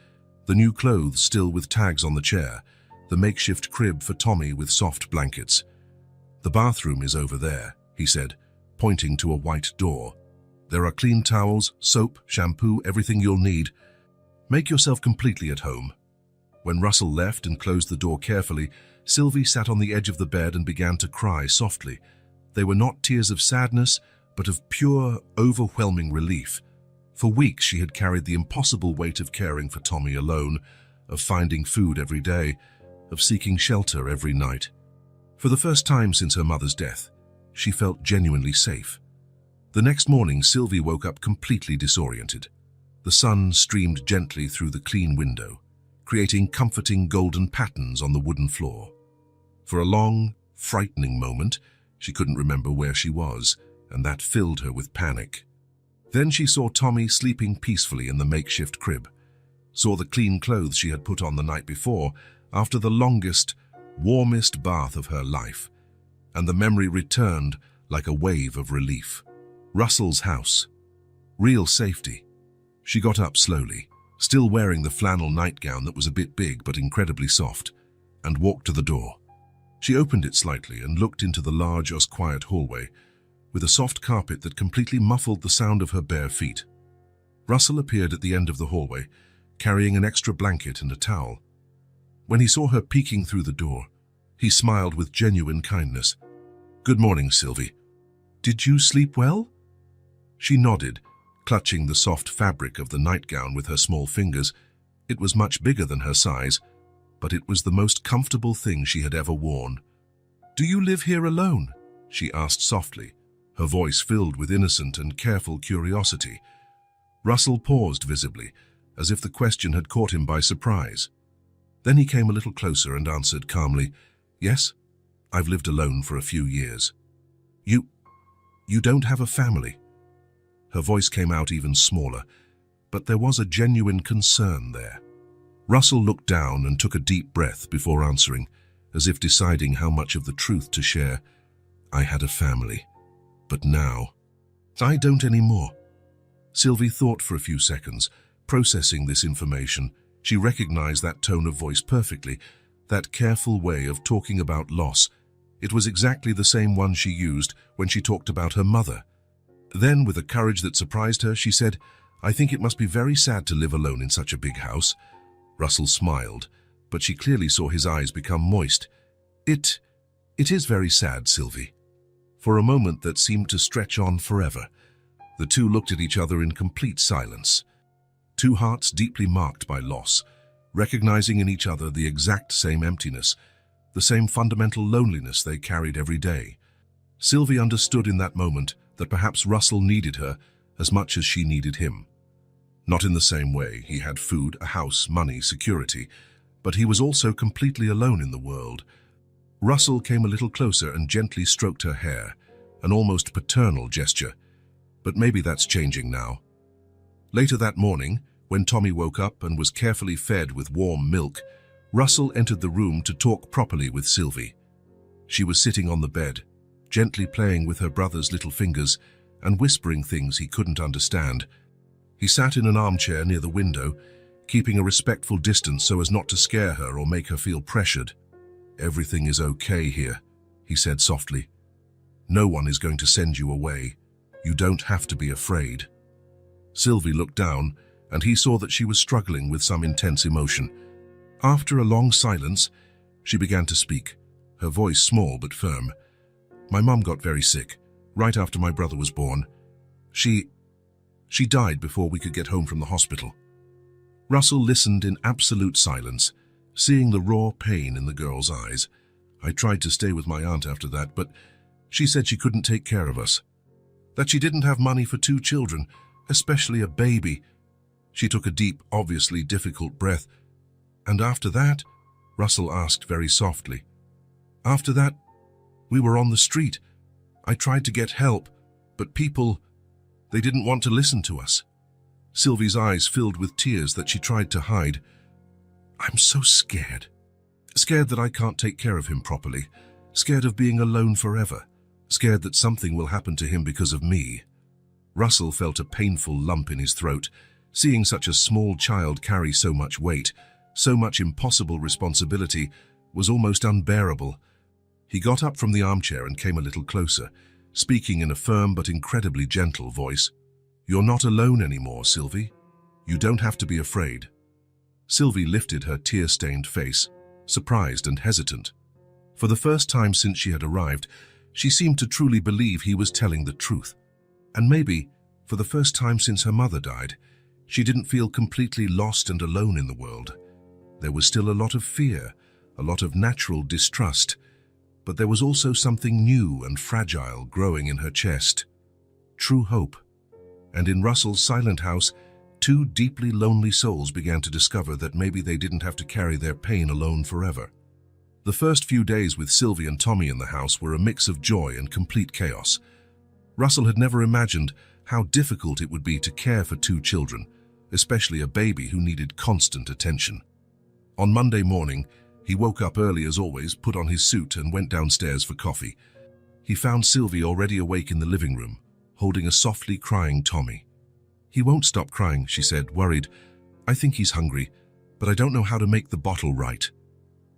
the new clothes still with tags on the chair, the makeshift crib for Tommy with soft blankets. "The bathroom is over there," he said, pointing to a white door. "There are clean towels, soap, shampoo, everything you'll need. Make yourself completely at home." When Russell left and closed the door carefully, Sylvie sat on the edge of the bed and began to cry softly. They were not tears of sadness, but of pure, overwhelming relief. For weeks she had carried the impossible weight of caring for Tommy alone, of finding food every day, of seeking shelter every night. For the first time since her mother's death, she felt genuinely safe. The next morning, Sylvie woke up completely disoriented. The sun streamed gently through the clean window, creating comforting golden patterns on the wooden floor. For a long, frightening moment, she couldn't remember where she was, and that filled her with panic. Then she saw Tommy sleeping peacefully in the makeshift crib, saw the clean clothes she had put on the night before after the longest, warmest bath of her life, and the memory returned like a wave of relief. Russell's house. Real safety. She got up slowly, still wearing the flannel nightgown that was a bit big but incredibly soft, and walked to the door. She opened it slightly and looked into the large, quiet hallway, with a soft carpet that completely muffled the sound of her bare feet. Russell appeared at the end of the hallway, carrying an extra blanket and a towel. When he saw her peeking through the door, he smiled with genuine kindness. "Good morning, Sylvie. Did you sleep well?" She nodded, clutching the soft fabric of the nightgown with her small fingers. It was much bigger than her size, but it was the most comfortable thing she had ever worn. "Do you live here alone?" she asked softly, her voice filled with innocent and careful curiosity. Russell paused visibly, as if the question had caught him by surprise. Then he came a little closer and answered calmly, "Yes, I've lived alone for a few years." You don't have a family?" Her voice came out even smaller, but there was a genuine concern there. Russell looked down and took a deep breath before answering, as if deciding how much of the truth to share. "I had a family, but now I don't anymore." Sylvie thought for a few seconds, processing this information. She recognized that tone of voice perfectly, that careful way of talking about loss. It was exactly the same one she used when she talked about her mother. Then, with a courage that surprised her, she said, "I think it must be very sad to live alone in such a big house." Russell smiled, but she clearly saw his eyes become moist. It is very sad, Sylvie." For a moment that seemed to stretch on forever, the two looked at each other in complete silence. Two hearts deeply marked by loss, recognizing in each other the exact same emptiness, the same fundamental loneliness they carried every day. Sylvie understood in that moment that perhaps Russell needed her as much as she needed him. Not in the same way. He had food, a house, money, security, but he was also completely alone in the world. Russell came a little closer and gently stroked her hair, an almost paternal gesture. But maybe that's changing now. Later that morning, when Tommy woke up and was carefully fed with warm milk, Russell entered the room to talk properly with Sylvie. She was sitting on the bed, gently playing with her brother's little fingers and whispering things he couldn't understand. He sat in an armchair near the window, keeping a respectful distance so as not to scare her or make her feel pressured. "Everything is okay here," he said softly. "No one is going to send you away. You don't have to be afraid." Sylvie looked down, and he saw that she was struggling with some intense emotion. After a long silence, she began to speak, her voice small but firm. "My mum got very sick, right after my brother was born. She died before we could get home from the hospital." Russell listened in absolute silence, seeing the raw pain in the girl's eyes. "I tried to stay with my aunt after that, but she said she couldn't take care of us. That she didn't have money for 2 children, especially a baby." She took a deep, obviously difficult breath. "And after that?" Russell asked very softly. "After that, we were on the street. I tried to get help, but people, they didn't want to listen to us." Sylvie's eyes filled with tears that she tried to hide. "I'm so scared. Scared that I can't take care of him properly. Scared of being alone forever. Scared that something will happen to him because of me." Russell felt a painful lump in his throat. Seeing such a small child carry so much weight, so much impossible responsibility, was almost unbearable. He got up from the armchair and came a little closer, speaking in a firm but incredibly gentle voice. "You're not alone anymore, Sylvie. You don't have to be afraid." Sylvie lifted her tear-stained face, surprised and hesitant. For the first time since she had arrived, she seemed to truly believe he was telling the truth. And maybe, for the first time since her mother died, she didn't feel completely lost and alone in the world. There was still a lot of fear, a lot of natural distrust, but there was also something new and fragile growing in her chest. True hope. And in Russell's silent house, two deeply lonely souls began to discover that maybe they didn't have to carry their pain alone forever. The first few days with Sylvie and Tommy in the house were a mix of joy and complete chaos. Russell had never imagined how difficult it would be to care for two children, especially a baby who needed constant attention. On Monday morning, he woke up early as always, put on his suit and went downstairs for coffee. He found Sylvie already awake in the living room, holding a softly crying Tommy. "He won't stop crying," she said, worried. "I think he's hungry, but I don't know how to make the bottle right."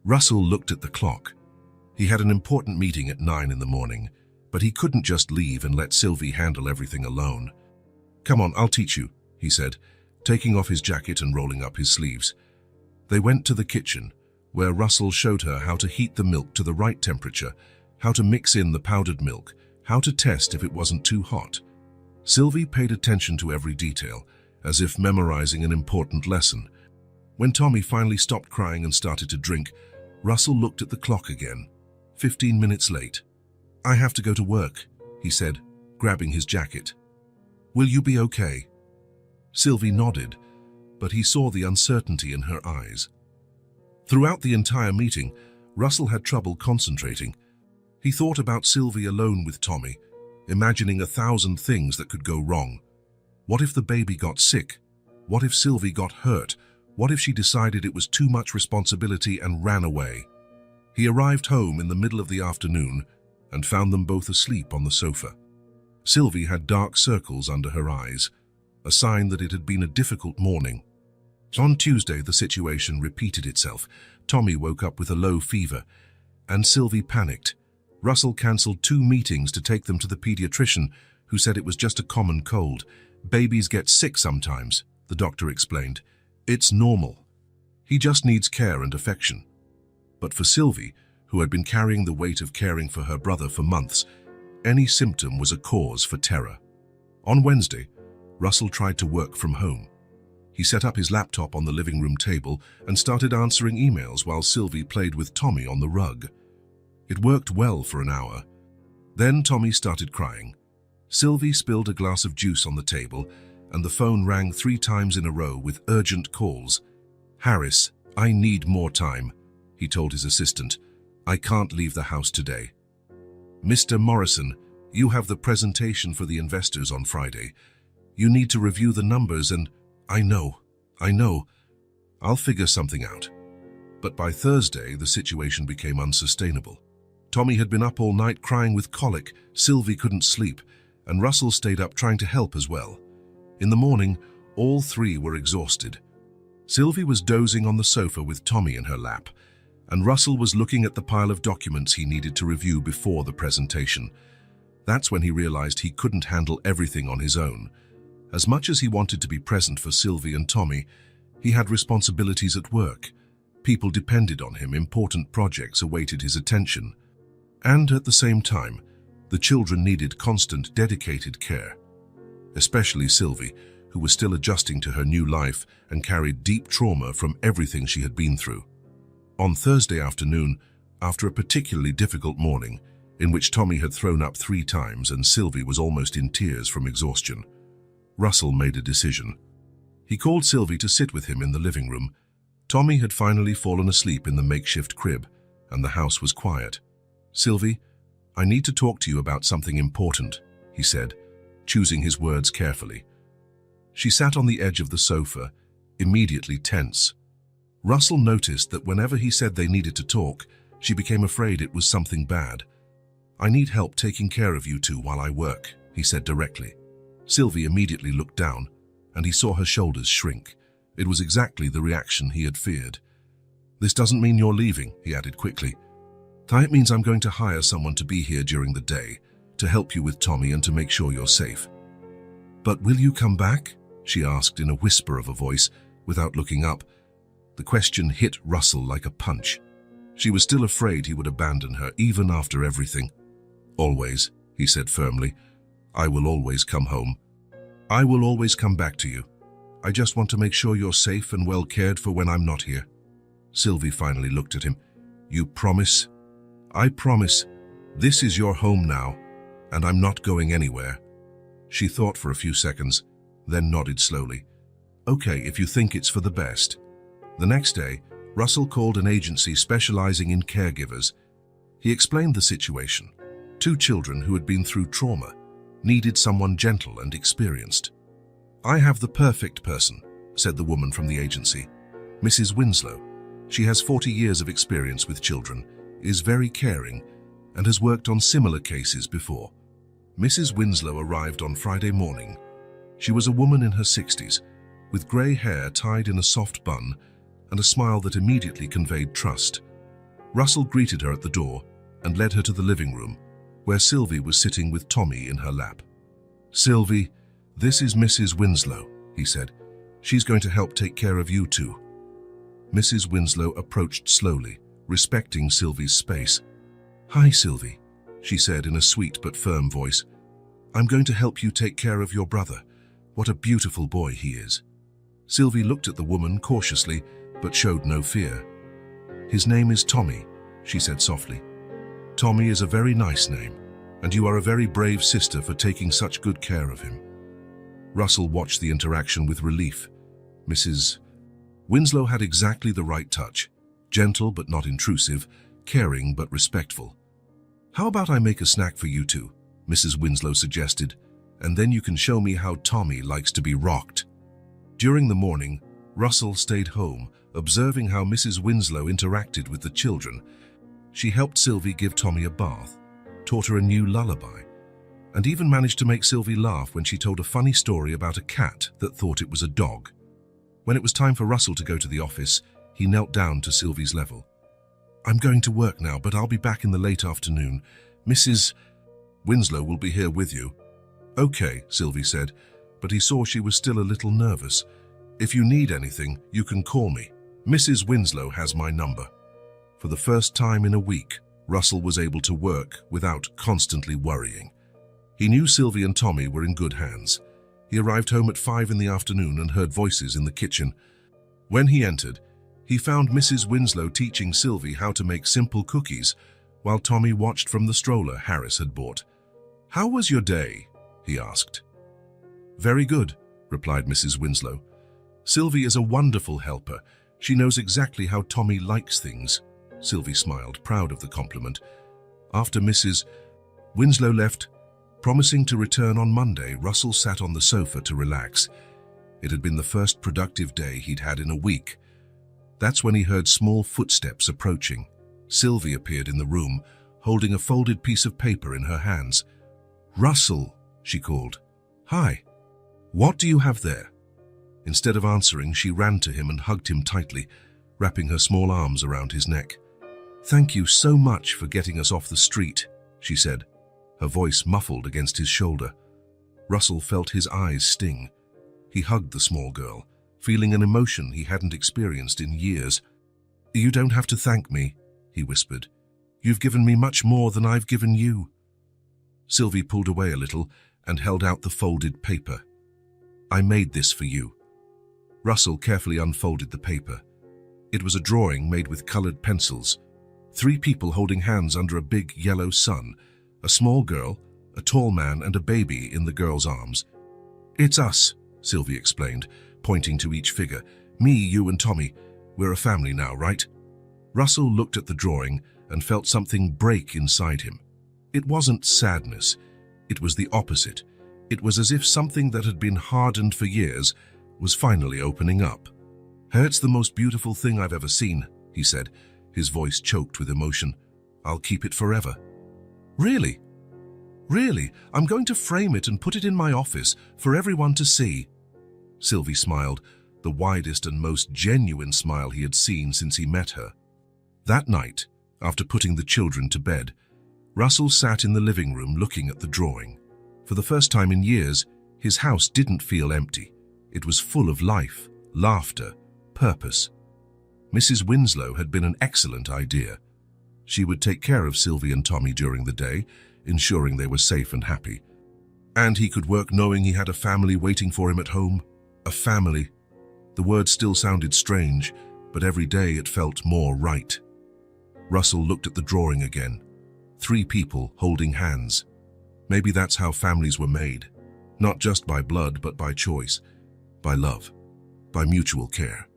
Russell looked at the clock. He had an important meeting at 9 in the morning, but he couldn't just leave and let Sylvie handle everything alone. "Come on, I'll teach you," he said, taking off his jacket and rolling up his sleeves. They went to the kitchen, where Russell showed her how to heat the milk to the right temperature, how to mix in the powdered milk, how to test if it wasn't too hot. Sylvie paid attention to every detail, as if memorizing an important lesson. When Tommy finally stopped crying and started to drink, Russell looked at the clock again. 15 minutes late. "I have to go to work," he said, grabbing his jacket. "Will you be okay?" Sylvie nodded, but he saw the uncertainty in her eyes. Throughout the entire meeting, Russell had trouble concentrating. He thought about Sylvie alone with Tommy, imagining 1,000 things that could go wrong. What if the baby got sick? What if Sylvie got hurt? What if she decided it was too much responsibility and ran away? He arrived home in the middle of the afternoon and found them both asleep on the sofa. Sylvie had dark circles under her eyes, a sign that it had been a difficult morning. On Tuesday, the situation repeated itself. Tommy woke up with a low fever, and Sylvie panicked. Russell cancelled 2 meetings to take them to the pediatrician, who said it was just a common cold. "Babies get sick sometimes," the doctor explained. "It's normal. He just needs care and affection." But for Sylvie, who had been carrying the weight of caring for her brother for months, any symptom was a cause for terror. On Wednesday, Russell tried to work from home. He set up his laptop on the living room table and started answering emails while Sylvie played with Tommy on the rug. It worked well for an hour. Then Tommy started crying. Sylvie spilled a glass of juice on the table, and the phone rang 3 times in a row with urgent calls. "Harris, I need more time," he told his assistant. "I can't leave the house today." "Mr. Morrison, you have the presentation for the investors on Friday. You need to review the numbers and—" I know. I'll figure something out." But by Thursday, the situation became unsustainable. Tommy had been up all night crying with colic, Sylvie couldn't sleep, and Russell stayed up trying to help as well. In the morning, all 3 were exhausted. Sylvie was dozing on the sofa with Tommy in her lap, and Russell was looking at the pile of documents he needed to review before the presentation. That's when he realized he couldn't handle everything on his own. As much as he wanted to be present for Sylvie and Tommy, he had responsibilities at work. People depended on him, important projects awaited his attention. And at the same time, the children needed constant, dedicated care. Especially Sylvie, who was still adjusting to her new life and carried deep trauma from everything she had been through. On Thursday afternoon, after a particularly difficult morning, in which Tommy had thrown up 3 times and Sylvie was almost in tears from exhaustion, Russell made a decision. He called Sylvie to sit with him in the living room. Tommy had finally fallen asleep in the makeshift crib, and the house was quiet. "Sylvie, I need to talk to you about something important," he said, choosing his words carefully. She sat on the edge of the sofa, immediately tense. Russell noticed that whenever he said they needed to talk, she became afraid it was something bad. "I need help taking care of you 2 while I work," he said directly. Sylvie immediately looked down, and he saw her shoulders shrink. It was exactly the reaction he had feared. "This doesn't mean you're leaving," he added quickly. That means I'm going to hire someone to be here during the day, to help you with Tommy and to make sure you're safe. But will you come back? She asked in a whisper of a voice, without looking up. The question hit Russell like a punch. She was still afraid he would abandon her, even after everything. Always, he said firmly. I will always come home. I will always come back to you. I just want to make sure you're safe and well cared for when I'm not here. Sylvie finally looked at him. You promise? I promise. This is your home now, and I'm not going anywhere. She thought for a few seconds, then nodded slowly. Okay, if you think it's for the best. The next day, Russell called an agency specializing in caregivers. He explained the situation. 2 children who had been through trauma needed someone gentle and experienced. I have the perfect person, said the woman from the agency. Mrs. Winslow. She has 40 years of experience with children, is very caring, and has worked on similar cases before. Mrs. Winslow arrived on Friday morning. She was a woman in her 60s, with grey hair tied in a soft bun and a smile that immediately conveyed trust. Russell greeted her at the door and led her to the living room, where Sylvie was sitting with Tommy in her lap. Sylvie, this is Mrs. Winslow, he said. She's going to help take care of you two. Mrs. Winslow approached slowly, respecting Sylvie's space. Hi, Sylvie, she said in a sweet but firm voice. I'm going to help you take care of your brother. What a beautiful boy he is. Sylvie looked at the woman cautiously, but showed no fear. His name is Tommy, she said softly. Tommy is a very nice name, and you are a very brave sister for taking such good care of him. Russell watched the interaction with relief. Mrs. Winslow had exactly the right touch, gentle but not intrusive, caring but respectful. How about I make a snack for you two, Mrs. Winslow suggested, and then you can show me how Tommy likes to be rocked. During the morning, Russell stayed home, observing how Mrs. Winslow interacted with the children. She helped Sylvie give Tommy a bath, taught her a new lullaby, and even managed to make Sylvie laugh when she told a funny story about a cat that thought it was a dog. When it was time for Russell to go to the office, he knelt down to Sylvie's level. I'm going to work now, but I'll be back in the late afternoon. Mrs. Winslow will be here with you. Okay, Sylvie said, but he saw she was still a little nervous. If you need anything, you can call me. Mrs. Winslow has my number. For the first time in a week, Russell was able to work without constantly worrying. He knew Sylvie and Tommy were in good hands. He arrived home at 5 in the afternoon and heard voices in the kitchen. When he entered, he found Mrs. Winslow teaching Sylvie how to make simple cookies, while Tommy watched from the stroller Harris had bought. How was your day? He asked. Very good, replied Mrs. Winslow. Sylvie is a wonderful helper. She knows exactly how Tommy likes things. Sylvie smiled, proud of the compliment. After Mrs. Winslow left, promising to return on Monday, Russell sat on the sofa to relax. It had been the first productive day he'd had in a week. That's when he heard small footsteps approaching. Sylvie appeared in the room, holding a folded piece of paper in her hands. Russell, she called. Hi. What do you have there? Instead of answering, she ran to him and hugged him tightly, wrapping her small arms around his neck. Thank you so much for getting us off the street, she said, her voice muffled against his shoulder. Russell felt his eyes sting. He hugged the small girl, feeling an emotion he hadn't experienced in years. You don't have to thank me, he whispered. You've given me much more than I've given you. Sylvie pulled away a little and held out the folded paper. I made this for you. Russell carefully unfolded the paper. It was a drawing made with colored pencils. 3 people holding hands under a big yellow sun, a small girl, a tall man, and a baby in the girl's arms. It's us, Sylvie explained, pointing to each figure. Me, you, and Tommy. We're a family now, right? Russell looked at the drawing and felt something break inside him. It wasn't sadness. It was the opposite. It was as if something that had been hardened for years was finally opening up. It's the most beautiful thing I've ever seen, he said, his voice choked with emotion. I'll keep it forever. Really? Really? I'm going to frame it and put it in my office for everyone to see. Sylvie smiled, the widest and most genuine smile he had seen since he met her. That night, After putting the children to bed, Russell sat in the living room looking at the drawing. For the first time in years, his house didn't feel empty. It was full of life, laughter, purpose. Mrs. Winslow had been an excellent idea. She would take care of Sylvie and Tommy during the day, ensuring they were safe and happy. And he could work knowing he had a family waiting for him at home. A family. The word still sounded strange, but every day it felt more right. Russell looked at the drawing again. 3 people holding hands. Maybe that's how families were made. Not just by blood, but by choice, by love, by mutual care.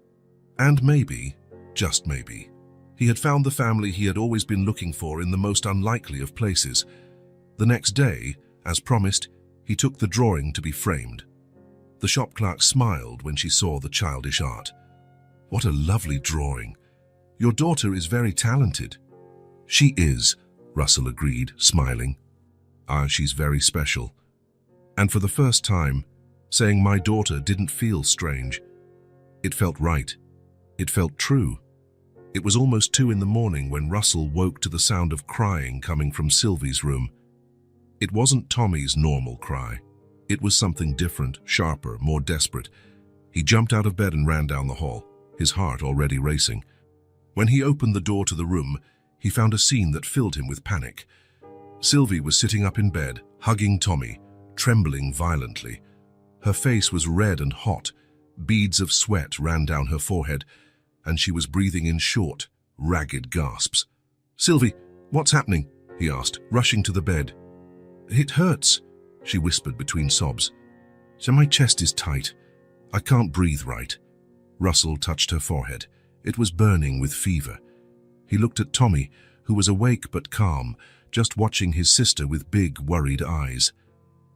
And maybe, just maybe, he had found the family he had always been looking for in the most unlikely of places. The next day, as promised, he took the drawing to be framed. The shop clerk smiled when she saw the childish art. "What a lovely drawing. Your daughter is very talented." "She is," Russell agreed, smiling. She's very special." And for the first time, saying "my daughter" didn't feel strange. It felt right. It felt true. It was almost 2 in the morning when Russell woke to the sound of crying coming from Sylvie's room. It wasn't Tommy's normal cry. It was something different, sharper, more desperate. He jumped out of bed and ran down the hall, his heart already racing. When he opened the door to the room, he found a scene that filled him with panic. Sylvie was sitting up in bed, hugging Tommy, trembling violently. Her face was red and hot. Beads of sweat ran down her forehead, and she was breathing in short, ragged gasps. "Sylvie, what's happening?" he asked, rushing to the bed. "It hurts," she whispered between sobs. "So my chest is tight. I can't breathe right." Russell touched her forehead. It was burning with fever. He looked at Tommy, who was awake but calm, just watching his sister with big, worried eyes.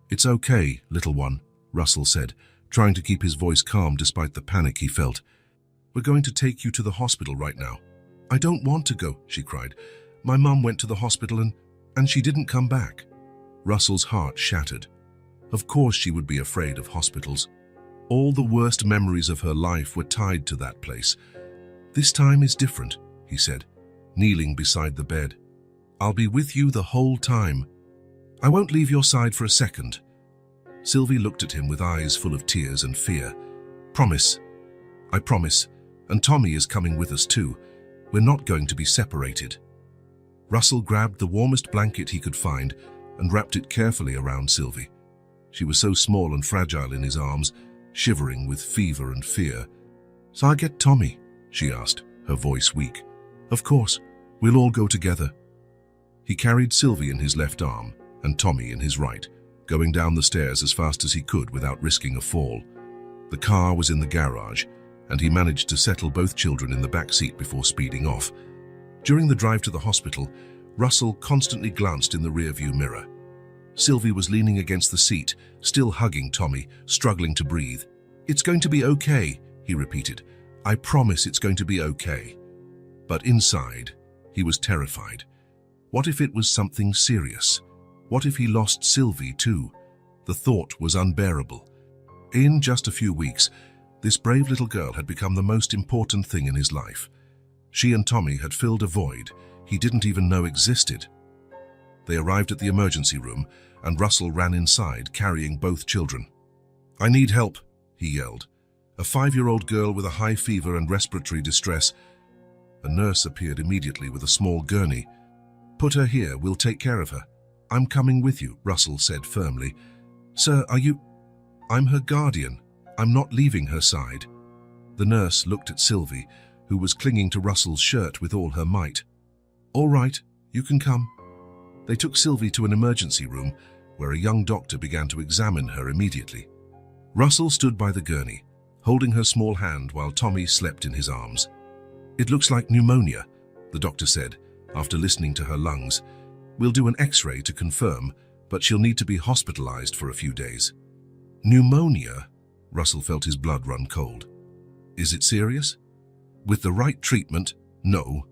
"It's okay, little one," Russell said, trying to keep his voice calm despite the panic he felt. "We're going to take you to the hospital right now." "I don't want to go," she cried. "My mum went to the hospital and she didn't come back." Russell's heart shattered. Of course she would be afraid of hospitals. All the worst memories of her life were tied to that place. "This time is different," he said, kneeling beside the bed. "I'll be with you the whole time. I won't leave your side for a second." Sylvie looked at him with eyes full of tears and fear. "Promise." "I promise. And Tommy is coming with us too. We're not going to be separated." Russell grabbed the warmest blanket he could find and wrapped it carefully around Sylvie. She was so small and fragile in his arms, shivering with fever and fear. "So I get Tommy?" she asked, her voice weak. "Of course. We'll all go together." He carried Sylvie in his left arm and Tommy in his right, going down the stairs as fast as he could without risking a fall. The car was in the garage, and he managed to settle both children in the back seat before speeding off. During the drive to the hospital, Russell constantly glanced in the rearview mirror. Sylvie was leaning against the seat, still hugging Tommy, struggling to breathe. "It's going to be okay," he repeated. "I promise it's going to be okay." But inside, he was terrified. What if it was something serious? What if he lost Sylvie too? The thought was unbearable. In just a few weeks, this brave little girl had become the most important thing in his life. She and Tommy had filled a void he didn't even know existed. They arrived at the emergency room, and Russell ran inside, carrying both children. "I need help," he yelled. "A 5-year-old girl with a high fever and respiratory distress." A nurse appeared immediately with a small gurney. "Put her here, we'll take care of her." "I'm coming with you," Russell said firmly. "Sir, are you—" "I'm her guardian. I'm not leaving her side." The nurse looked at Sylvie, who was clinging to Russell's shirt with all her might. "All right, you can come." They took Sylvie to an emergency room, where a young doctor began to examine her immediately. Russell stood by the gurney, holding her small hand while Tommy slept in his arms. "It looks like pneumonia," the doctor said, after listening to her lungs. "We'll do an X-ray to confirm, but she'll need to be hospitalized for a few days." "Pneumonia?" Russell felt his blood run cold. "Is it serious?" "With the right treatment, no.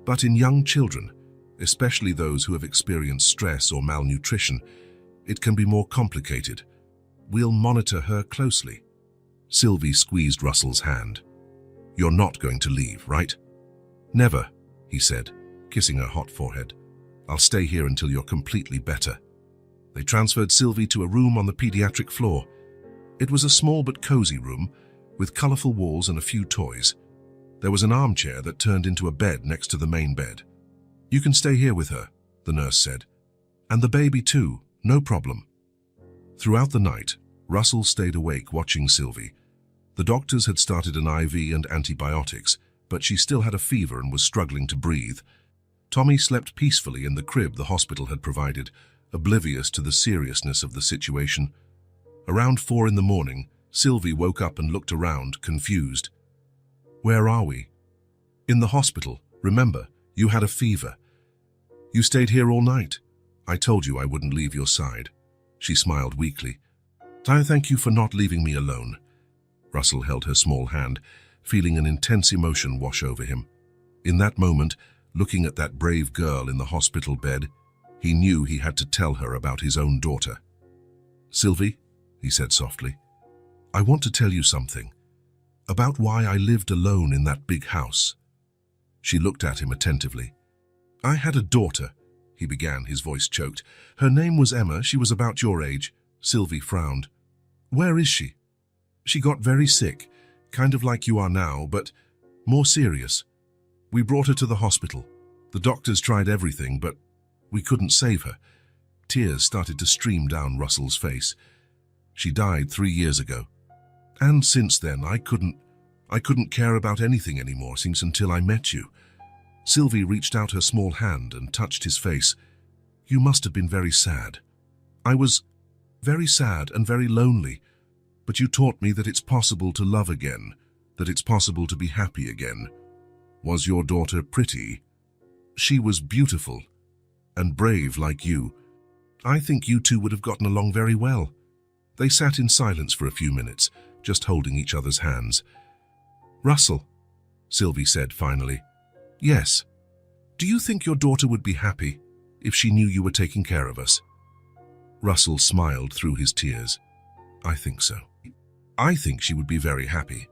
But in young children, especially those who have experienced stress or malnutrition, it can be more complicated. We'll monitor her closely." Sylvie squeezed Russell's hand. "You're not going to leave, right?" "Never," he said. kissing her hot forehead. "I'll stay here until you're completely better." They transferred Sylvie to a room on the pediatric floor. It was a small but cozy room, with colorful walls and a few toys. There was an armchair that turned into a bed next to the main bed. "You can stay here with her," the nurse said. "And the baby too, no problem." Throughout the night, Russell stayed awake watching Sylvie. The doctors had started an IV and antibiotics, but she still had a fever and was struggling to breathe. Tommy slept peacefully in the crib the hospital had provided, oblivious to the seriousness of the situation. Around 4 in the morning, Sylvie woke up and looked around, confused. "Where are we?" "In the hospital. Remember, you had a fever. You stayed here all night. I told you I wouldn't leave your side." She smiled weakly. "I thank you for not leaving me alone." Russell held her small hand, feeling an intense emotion wash over him. In that moment, looking at that brave girl in the hospital bed, he knew he had to tell her about his own daughter. "Sylvie," he said softly, "I want to tell you something. About why I lived alone in that big house." She looked at him attentively. "I had a daughter," he began, his voice choked. "Her name was Emma. She was about your age." Sylvie frowned. "Where is she?" "She got very sick, kind of like you are now, but more serious. We brought her to the hospital. The doctors tried everything, but we couldn't save her." Tears started to stream down Russell's face. "She died 3 years ago. And since then, I couldn't care about anything anymore since until I met you." Sylvie reached out her small hand and touched his face. "You must have been very sad." "I was very sad and very lonely, but you taught me that it's possible to love again, that it's possible to be happy again." "Was your daughter pretty?" "She was beautiful and brave like you. I think you two would have gotten along very well." They sat in silence for a few minutes, just holding each other's hands. "Russell," Sylvie said finally. "Yes. Do you think your daughter would be happy if she knew you were taking care of us?" Russell smiled through his tears. "I think so. I think she would be very happy."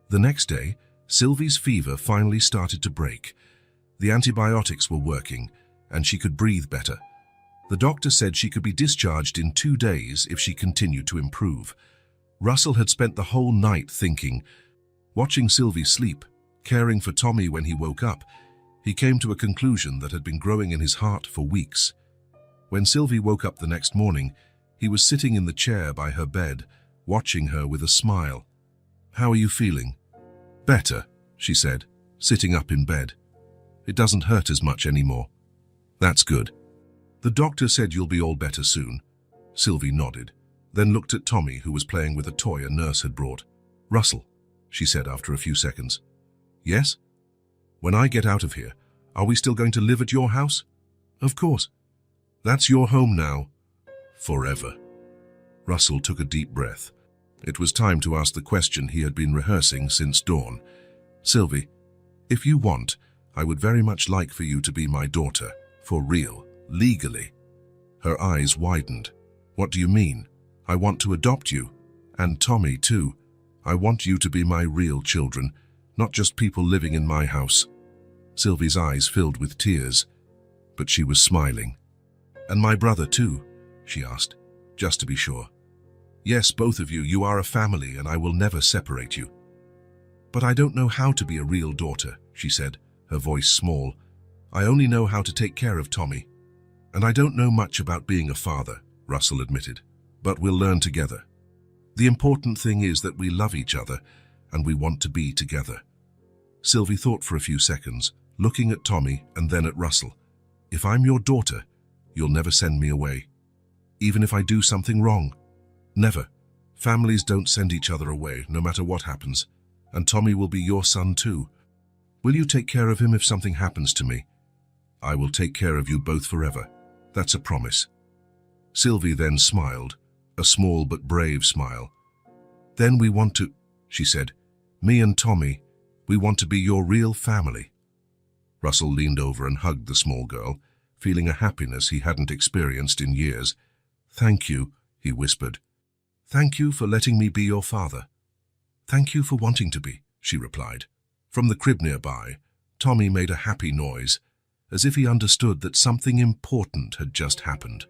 The next day, Sylvie's fever finally started to break. The antibiotics were working, and she could breathe better. The doctor said she could be discharged in 2 days if she continued to improve. Russell had spent the whole night thinking. Watching Sylvie sleep, caring for Tommy when he woke up, he came to a conclusion that had been growing in his heart for weeks. When Sylvie woke up the next morning, he was sitting in the chair by her bed, watching her with a smile. "How are you feeling?" "Better," she said, sitting up in bed. "It doesn't hurt as much anymore." "That's good. The doctor said you'll be all better soon." Sylvie nodded, then looked at Tommy, who was playing with a toy a nurse had brought. "Russell," she said after a few seconds. "Yes? When I get out of here, are we still going to live at your house?" "Of course. That's your home now. Forever." Russell took a deep breath. It was time to ask the question he had been rehearsing since dawn. "Sylvie, if you want, I would very much like for you to be my daughter, for real, legally." Her eyes widened. "What do you mean?" "I want to adopt you. And Tommy, too. I want you to be my real children, not just people living in my house." Sylvie's eyes filled with tears, but she was smiling. "And my brother, too?" she asked, just to be sure. "Yes, both of you. You are a family, and I will never separate you." "But I don't know how to be a real daughter," she said, her voice small. "I only know how to take care of Tommy. And I don't know much about being a father," Russell admitted. "But we'll learn together. The important thing is that we love each other, and we want to be together." Sylvie thought for a few seconds, looking at Tommy and then at Russell. "If I'm your daughter, you'll never send me away. Even if I do something wrong?" "Never. Families don't send each other away, no matter what happens. And Tommy will be your son too. Will you take care of him if something happens to me?" "I will take care of you both forever. That's a promise." Sylvie then smiled, a small but brave smile. "Then we want to," she said, "me and Tommy, we want to be your real family." Russell leaned over and hugged the small girl, feeling a happiness he hadn't experienced in years. "Thank you," he whispered. "Thank you for letting me be your father." "Thank you for wanting to be," she replied. From the crib nearby, Tommy made a happy noise, as if he understood that something important had just happened.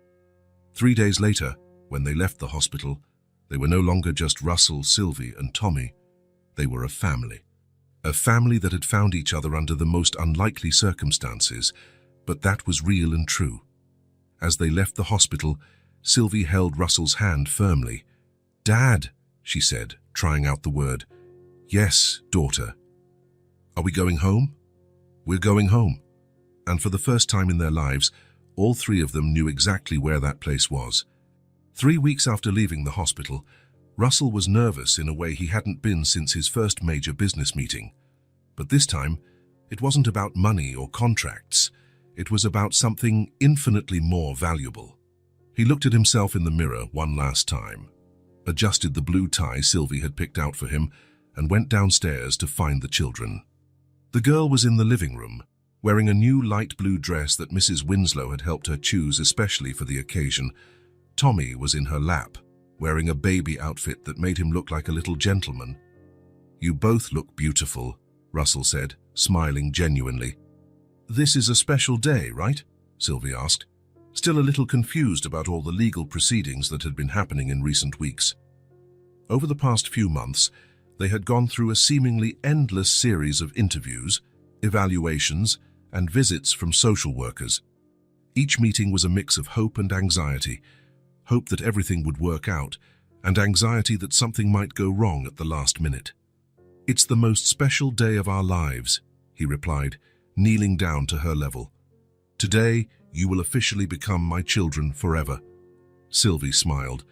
3 days later, when they left the hospital, they were no longer just Russell, Sylvie, and Tommy. They were a family. A family that had found each other under the most unlikely circumstances, but that was real and true. As they left the hospital, Sylvie held Russell's hand firmly. "Dad," she said, trying out the word. "Yes, daughter." "Are we going home?" "We're going home." And for the first time in their lives, all three of them knew exactly where that place was. 3 weeks after leaving the hospital, Russell was nervous in a way he hadn't been since his first major business meeting. But this time, it wasn't about money or contracts. It was about something infinitely more valuable. He looked at himself in the mirror one last time, adjusted the blue tie Sylvie had picked out for him, and went downstairs to find the children. The girl was in the living room, wearing a new light blue dress that Mrs. Winslow had helped her choose especially for the occasion. Tommy was in her lap, wearing a baby outfit that made him look like a little gentleman. "You both look beautiful," Russell said, smiling genuinely. "This is a special day, right?" Sylvie asked, still a little confused about all the legal proceedings that had been happening in recent weeks. Over the past few months, they had gone through a seemingly endless series of interviews, evaluations, and visits from social workers. Each meeting was a mix of hope and anxiety, hope that everything would work out, and anxiety that something might go wrong at the last minute. "It's the most special day of our lives," he replied, kneeling down to her level. "Today, you will officially become my children forever." Sylvie smiled,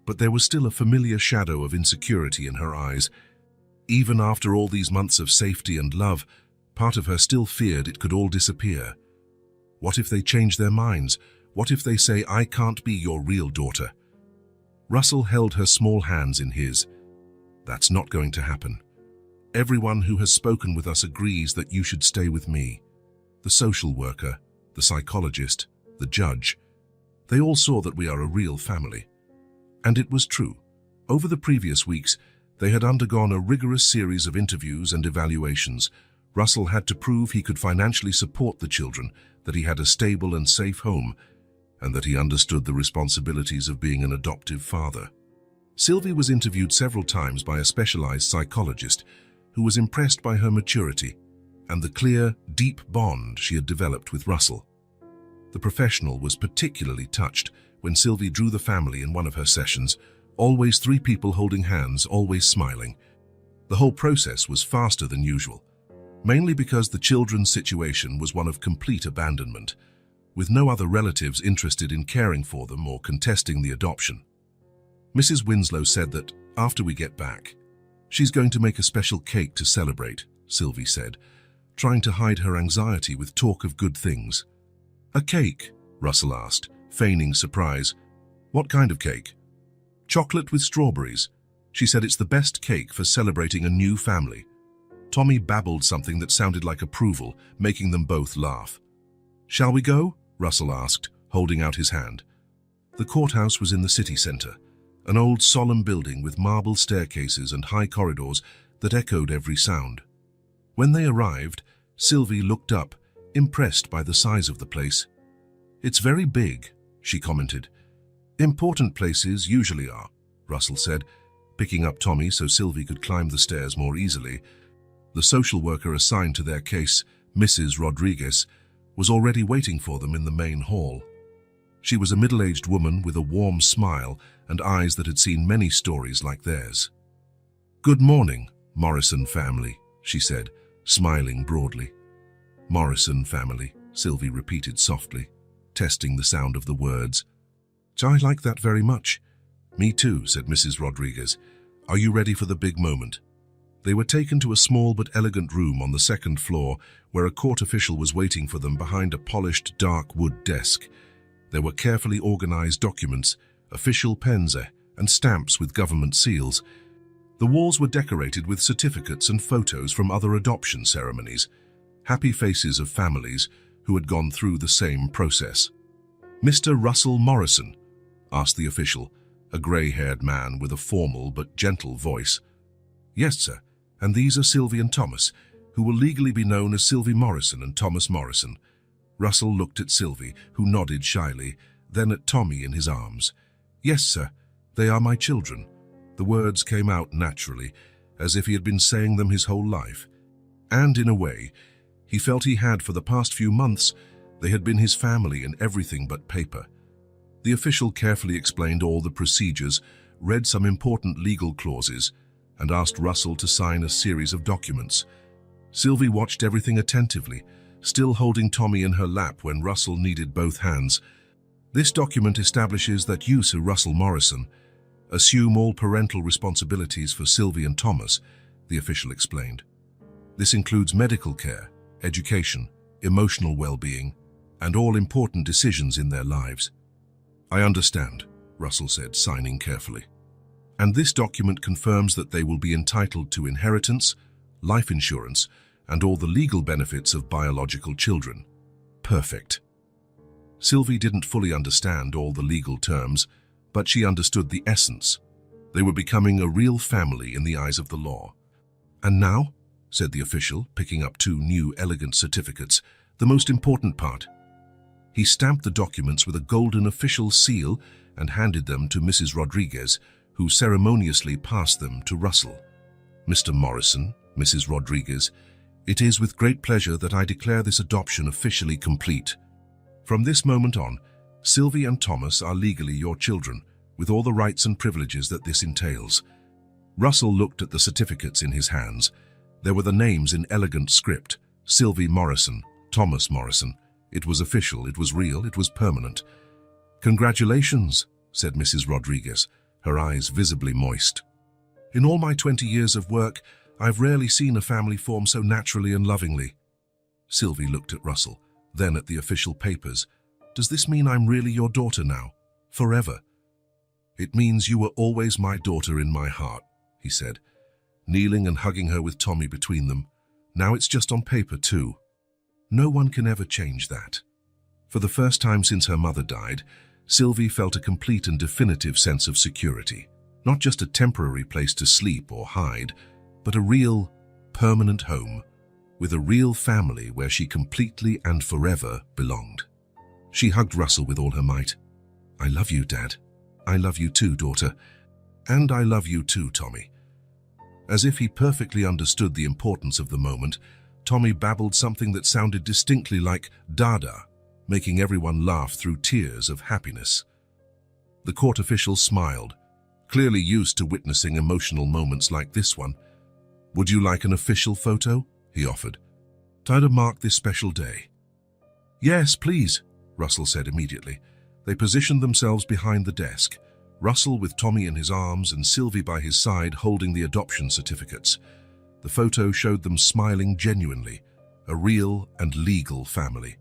but there was still a familiar shadow of insecurity in her eyes. Even after all these months of safety and love, part of her still feared it could all disappear. What if they change their minds? What if they say, "I can't be your real daughter"? Russell held her small hands in his. "That's not going to happen. Everyone who has spoken with us agrees that you should stay with me. The social worker, the psychologist, the judge. They all saw that we are a real family." And it was true. Over the previous weeks, they had undergone a rigorous series of interviews and evaluations. Russell had to prove he could financially support the children, that he had a stable and safe home, and that he understood the responsibilities of being an adoptive father. Sylvie was interviewed several times by a specialized psychologist who was impressed by her maturity and the clear, deep bond she had developed with Russell. The professional was particularly touched when Sylvie drew the family in one of her sessions, always 3 people holding hands, always smiling. The whole process was faster than usual, mainly because the children's situation was one of complete abandonment, with no other relatives interested in caring for them or contesting the adoption. Mrs. Winslow said that, after we get back, she's going to make a special cake to celebrate, Sylvie said, trying to hide her anxiety with talk of good things. "A cake?" Russell asked, feigning surprise. "What kind of cake?" "Chocolate with strawberries. She said it's the best cake for celebrating a new family." Tommy babbled something that sounded like approval, making them both laugh. "Shall we go?" Russell asked, holding out his hand. The courthouse was in the city center, an old solemn building with marble staircases and high corridors that echoed every sound. When they arrived, Sylvie looked up, impressed by the size of the place. "It's very big," she commented. "Important places usually are," Russell said, picking up Tommy so Sylvie could climb the stairs more easily. The social worker assigned to their case, Mrs. Rodriguez, was already waiting for them in the main hall. She was a middle-aged woman with a warm smile and eyes that had seen many stories like theirs. "Good morning, Morrison family," she said, smiling broadly. "Morrison family," Sylvie repeated softly, testing the sound of the words. "I like that very much." "Me too," said Mrs. Rodriguez. "Are you ready for the big moment?" They were taken to a small but elegant room on the second floor where a court official was waiting for them behind a polished dark wood desk. There were carefully organized documents, official pens, and stamps with government seals. The walls were decorated with certificates and photos from other adoption ceremonies, happy faces of families who had gone through the same process. "Mr. Russell Morrison?" asked the official, a grey-haired man with a formal but gentle voice. "Yes, sir, and these are Sylvie and Thomas, who will legally be known as Sylvie Morrison and Thomas Morrison." Russell looked at Sylvie, who nodded shyly, then at Tommy in his arms. "Yes, sir, they are my children." The words came out naturally, as if he had been saying them his whole life. And in a way, he felt he had for the past few months. They had been his family in everything but paper. The official carefully explained all the procedures, read some important legal clauses, and asked Russell to sign a series of documents. Sylvie watched everything attentively, still holding Tommy in her lap when Russell needed both hands. "This document establishes that you, Sir Russell Morrison, assume all parental responsibilities for Sylvie and Thomas," the official explained. "This includes medical care, education, emotional well-being, and all important decisions in their lives." "I understand," Russell said, signing carefully. "And this document confirms that they will be entitled to inheritance, life insurance, and all the legal benefits of biological children." Perfect. Sylvie didn't fully understand all the legal terms, but she understood the essence. They were becoming a real family in the eyes of the law. "And now," said the official, picking up two new elegant certificates, "the most important part." He stamped the documents with a golden official seal and handed them to Mrs. Rodriguez, who ceremoniously passed them to Russell. "Mr. Morrison, Mrs. Rodriguez, it is with great pleasure that I declare this adoption officially complete. From this moment on, Sylvie and Thomas are legally your children, with all the rights and privileges that this entails." Russell looked at the certificates in his hands. There were the names in elegant script: Sylvie Morrison, Thomas Morrison. It was official, it was real, it was permanent. "Congratulations," said Mrs. Rodriguez, her eyes visibly moist. "In all my 20 years of work, I've rarely seen a family form so naturally and lovingly." Sylvie looked at Russell, then at the official papers. "Does this mean I'm really your daughter now? Forever?" "It means you were always my daughter in my heart," he said, kneeling and hugging her with Tommy between them. "Now it's just on paper too. No one can ever change that." For the first time since her mother died, Sylvie felt a complete and definitive sense of security. Not just a temporary place to sleep or hide, but a real, permanent home, with a real family where she completely and forever belonged. She hugged Russell with all her might. "I love you, Dad. I love you too, daughter. And I love you too, Tommy." As if he perfectly understood the importance of the moment, Tommy babbled something that sounded distinctly like "Dada," making everyone laugh through tears of happiness. The court official smiled, clearly used to witnessing emotional moments like this one. "Would you like an official photo?" he offered. "To mark this special day." "Yes, please," Russell said immediately. They positioned themselves behind the desk, Russell with Tommy in his arms and Sylvie by his side holding the adoption certificates. The photo showed them smiling genuinely, a real and legal family.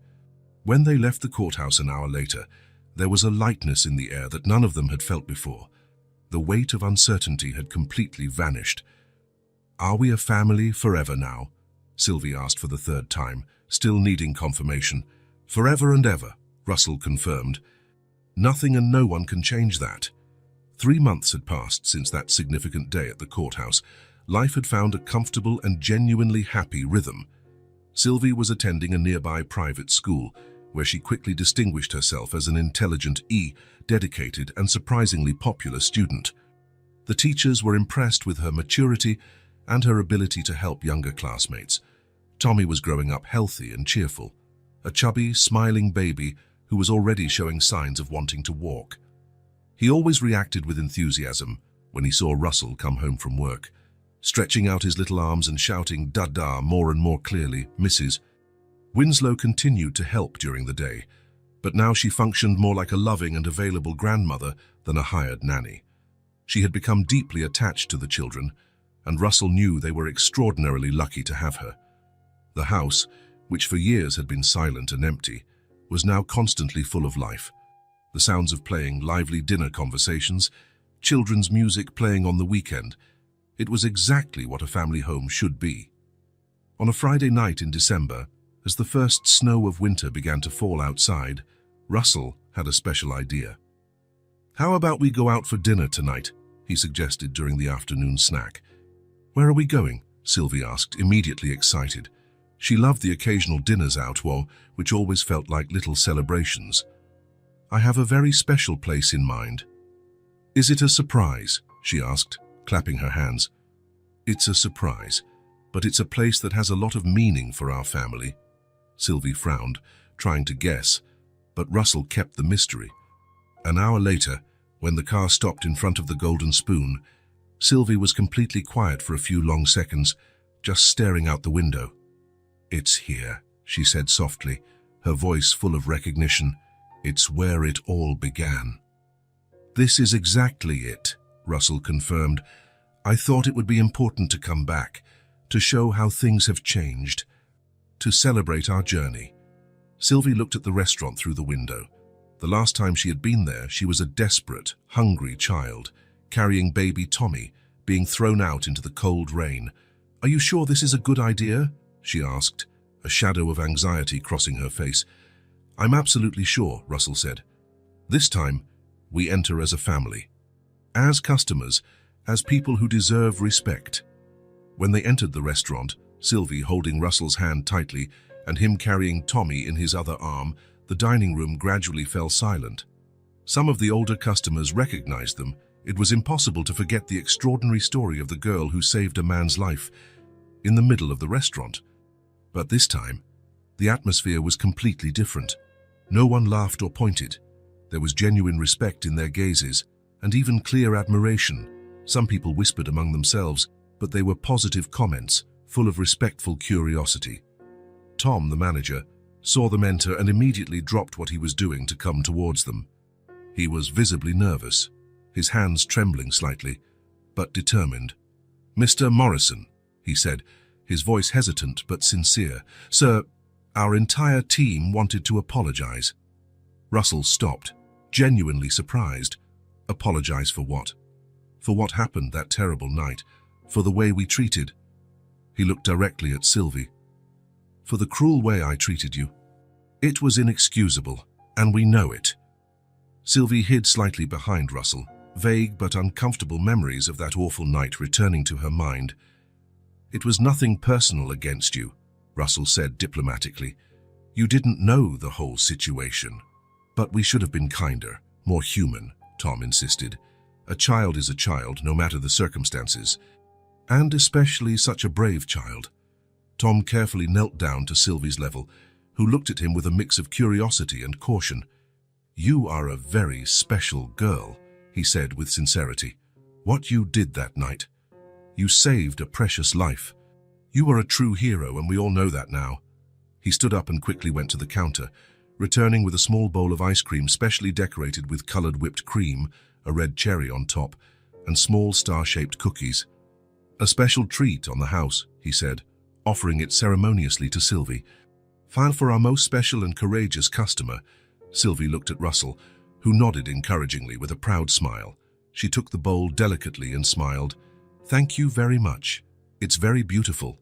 When they left the courthouse an hour later, there was a lightness in the air that none of them had felt before. The weight of uncertainty had completely vanished. "Are we a family forever now?" Sylvie asked for the third time, still needing confirmation. "Forever and ever," Russell confirmed. "Nothing and no one can change that." 3 months had passed since that significant day at the courthouse. Life had found a comfortable and genuinely happy rhythm. Sylvie was attending a nearby private school, where she quickly distinguished herself as an intelligent, dedicated and surprisingly popular student. The teachers were impressed with her maturity and her ability to help younger classmates. Tommy was growing up healthy and cheerful, a chubby, smiling baby who was already showing signs of wanting to walk. He always reacted with enthusiasm when he saw Russell come home from work, stretching out his little arms and shouting "Dada" more and more clearly, "Mrs." Winslow continued to help during the day, but now she functioned more like a loving and available grandmother than a hired nanny. She had become deeply attached to the children, and Russell knew they were extraordinarily lucky to have her. The house, which for years had been silent and empty, was now constantly full of life. The sounds of playing, lively dinner conversations, children's music playing on the weekend. It was exactly what a family home should be. On a Friday night in December, as the first snow of winter began to fall outside, Russell had a special idea. "How about we go out for dinner tonight?" he suggested during the afternoon snack. "Where are we going?" Sylvie asked, immediately excited. She loved the occasional dinners out, which always felt like little celebrations. "I have a very special place in mind." "Is it a surprise?" she asked, clapping her hands. "It's a surprise, but it's a place that has a lot of meaning for our family." Sylvie frowned, trying to guess, but Russell kept the mystery. An hour later, when the car stopped in front of the Golden Spoon, Sylvie was completely quiet for a few long seconds, just staring out the window. "It's here," she said softly, her voice full of recognition. "It's where it all began." "This is exactly it," Russell confirmed. "I thought it would be important to come back, to show how things have changed, to celebrate our journey." Sylvie looked at the restaurant through the window. The last time she had been there, she was a desperate, hungry child, carrying baby Tommy, being thrown out into the cold rain. "Are you sure this is a good idea?" she asked, a shadow of anxiety crossing her face. "I'm absolutely sure," Russell said. "This time, we enter as a family. As customers, as people who deserve respect." When they entered the restaurant, Sylvie holding Russell's hand tightly and him carrying Tommy in his other arm, the dining room gradually fell silent. Some of the older customers recognized them. It was impossible to forget the extraordinary story of the girl who saved a man's life in the middle of the restaurant. But this time, the atmosphere was completely different. No one laughed or pointed. There was genuine respect in their gazes, and even clear admiration. Some people whispered among themselves, but they were positive comments, full of respectful curiosity. Tom, the manager, saw them enter and immediately dropped what he was doing to come towards them. He was visibly nervous, his hands trembling slightly, but determined. "Mr. Morrison," he said, his voice hesitant but sincere. "Sir, our entire team wanted to apologize." Russell stopped, genuinely surprised. Apologize for what? For what happened that terrible night? For the way we treated? He looked directly at Sylvie. "For the cruel way I treated you. It was inexcusable, and we know it." Sylvie hid slightly behind Russell, vague but uncomfortable memories of that awful night returning to her mind. "It was nothing personal against you," Russell said diplomatically. "You didn't know the whole situation." "But we should have been kinder, more human," Tom insisted. "A child is a child, no matter the circumstances. And especially such a brave child." Tom carefully knelt down to Sylvie's level, who looked at him with a mix of curiosity and caution. "You are a very special girl," he said with sincerity. "What you did that night. You saved a precious life. You are a true hero, and we all know that now." He stood up and quickly went to the counter, returning with a small bowl of ice cream specially decorated with colored whipped cream, a red cherry on top, and small star-shaped cookies. "A special treat on the house," he said, offering it ceremoniously to Sylvie. "File for our most special and courageous customer." Sylvie looked at Russell, who nodded encouragingly with a proud smile. She took the bowl delicately and smiled. "Thank you very much. It's very beautiful."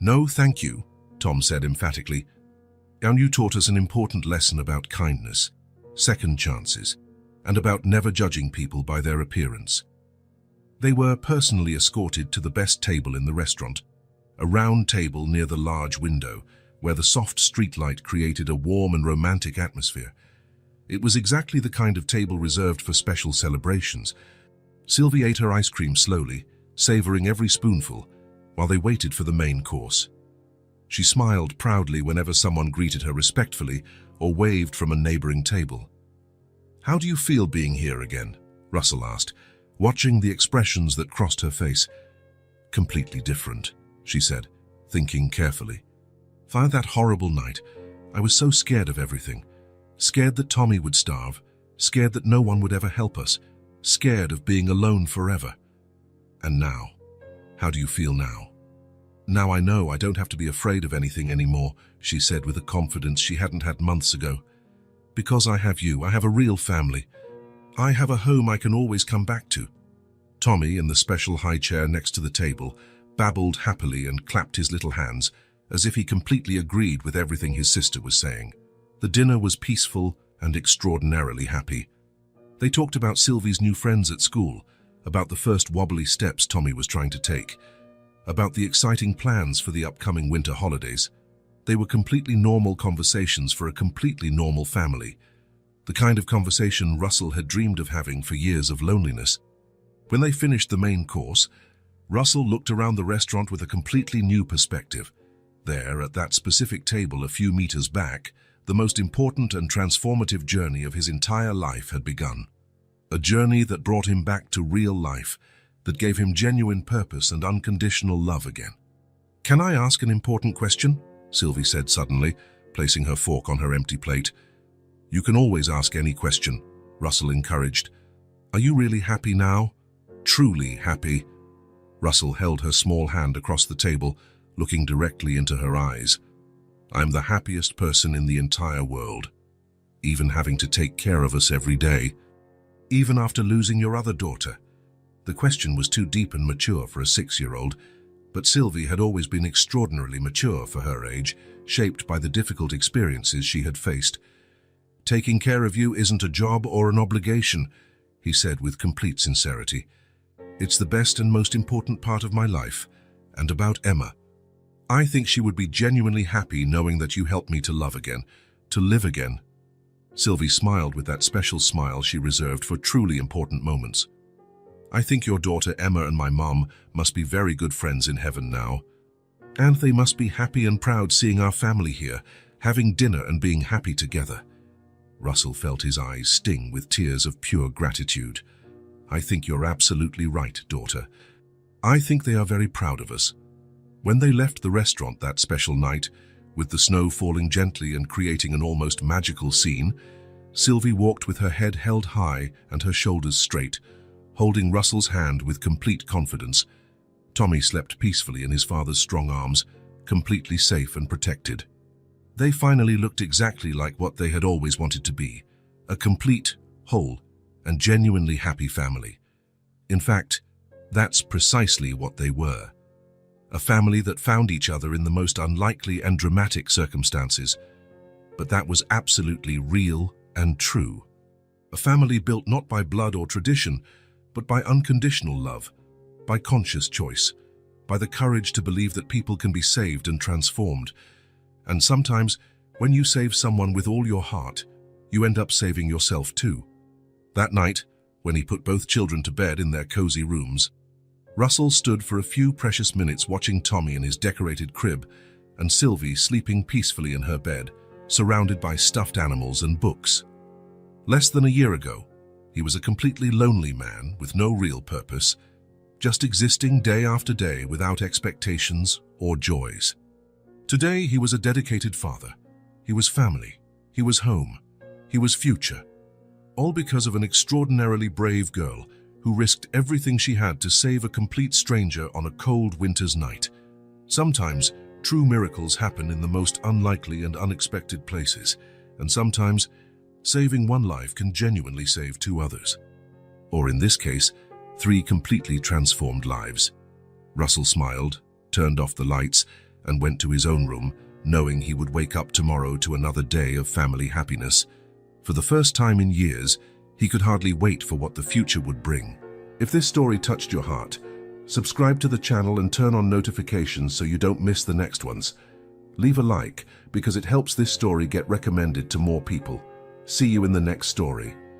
"No, thank you," Tom said emphatically. "And you taught us an important lesson about kindness, second chances, and about never judging people by their appearance." They were personally escorted to the best table in the restaurant, a round table near the large window, where the soft streetlight created a warm and romantic atmosphere. It was exactly the kind of table reserved for special celebrations. Sylvie ate her ice cream slowly, savoring every spoonful, while they waited for the main course. She smiled proudly whenever someone greeted her respectfully or waved from a neighboring table. "How do you feel being here again?" Russell asked, watching the expressions that crossed her face. "Completely different," she said, thinking carefully. "For that horrible night, I was so scared of everything. Scared that Tommy would starve, scared that no one would ever help us, scared of being alone forever. And now, how do you feel now?" "Now I know I don't have to be afraid of anything anymore," she said with a confidence she hadn't had months ago. "Because I have you, I have a real family. I have a home I can always come back to." Tommy, in the special high chair next to the table, babbled happily and clapped his little hands, as if he completely agreed with everything his sister was saying. The dinner was peaceful and extraordinarily happy. They talked about Sylvie's new friends at school, about the first wobbly steps Tommy was trying to take. about the exciting plans for the upcoming winter holidays. They were completely normal conversations for a completely normal family, the kind of conversation Russell had dreamed of having for years of loneliness. When they finished the main course, Russell looked around the restaurant with a completely new perspective. There, at that specific table a few meters back, the most important and transformative journey of his entire life had begun. A journey that brought him back to real life, that gave him genuine purpose and unconditional love again. "Can I ask an important question?" Sylvie said suddenly, placing her fork on her empty plate. "You can always ask any question," Russell encouraged. "Are you really happy now? Truly happy?" Russell held her small hand across the table, looking directly into her eyes. "I'm the happiest person in the entire world, even having to take care of us every day, even after losing your other daughter." The question was too deep and mature for a 6-year-old, but Sylvie had always been extraordinarily mature for her age, shaped by the difficult experiences she had faced. "Taking care of you isn't a job or an obligation," he said with complete sincerity. "It's the best and most important part of my life. And about Emma, I think she would be genuinely happy knowing that you helped me to love again, to live again." Sylvie smiled with that special smile she reserved for truly important moments. "I think your daughter Emma and my mom must be very good friends in heaven now. And they must be happy and proud seeing our family here, having dinner and being happy together." Russell felt his eyes sting with tears of pure gratitude. "I think you're absolutely right, daughter. I think they are very proud of us." When they left the restaurant that special night, with the snow falling gently and creating an almost magical scene, Sylvie walked with her head held high and her shoulders straight, holding Russell's hand with complete confidence. Tommy slept peacefully in his father's strong arms, completely safe and protected. They finally looked exactly like what they had always wanted to be, a complete, whole, and genuinely happy family. In fact, that's precisely what they were. A family that found each other in the most unlikely and dramatic circumstances, but that was absolutely real and true. A family built not by blood or tradition, but by unconditional love, by conscious choice, by the courage to believe that people can be saved and transformed. And sometimes, when you save someone with all your heart, you end up saving yourself too. That night, when he put both children to bed in their cozy rooms, Russell stood for a few precious minutes watching Tommy in his decorated crib and Sylvie sleeping peacefully in her bed, surrounded by stuffed animals and books. Less than a year ago, he was a completely lonely man with no real purpose, just existing day after day without expectations or joys. Today, he was a dedicated father. He was family. He was home. He was future. All because of an extraordinarily brave girl who risked everything she had to save a complete stranger on a cold winter's night. Sometimes, true miracles happen in the most unlikely and unexpected places, and sometimes, saving one life can genuinely save 2 others. Or in this case, 3 completely transformed lives. Russell smiled, turned off the lights, and went to his own room, knowing he would wake up tomorrow to another day of family happiness. For the first time in years, he could hardly wait for what the future would bring. If this story touched your heart, subscribe to the channel and turn on notifications so you don't miss the next ones. Leave a like because it helps this story get recommended to more people. See you in the next story.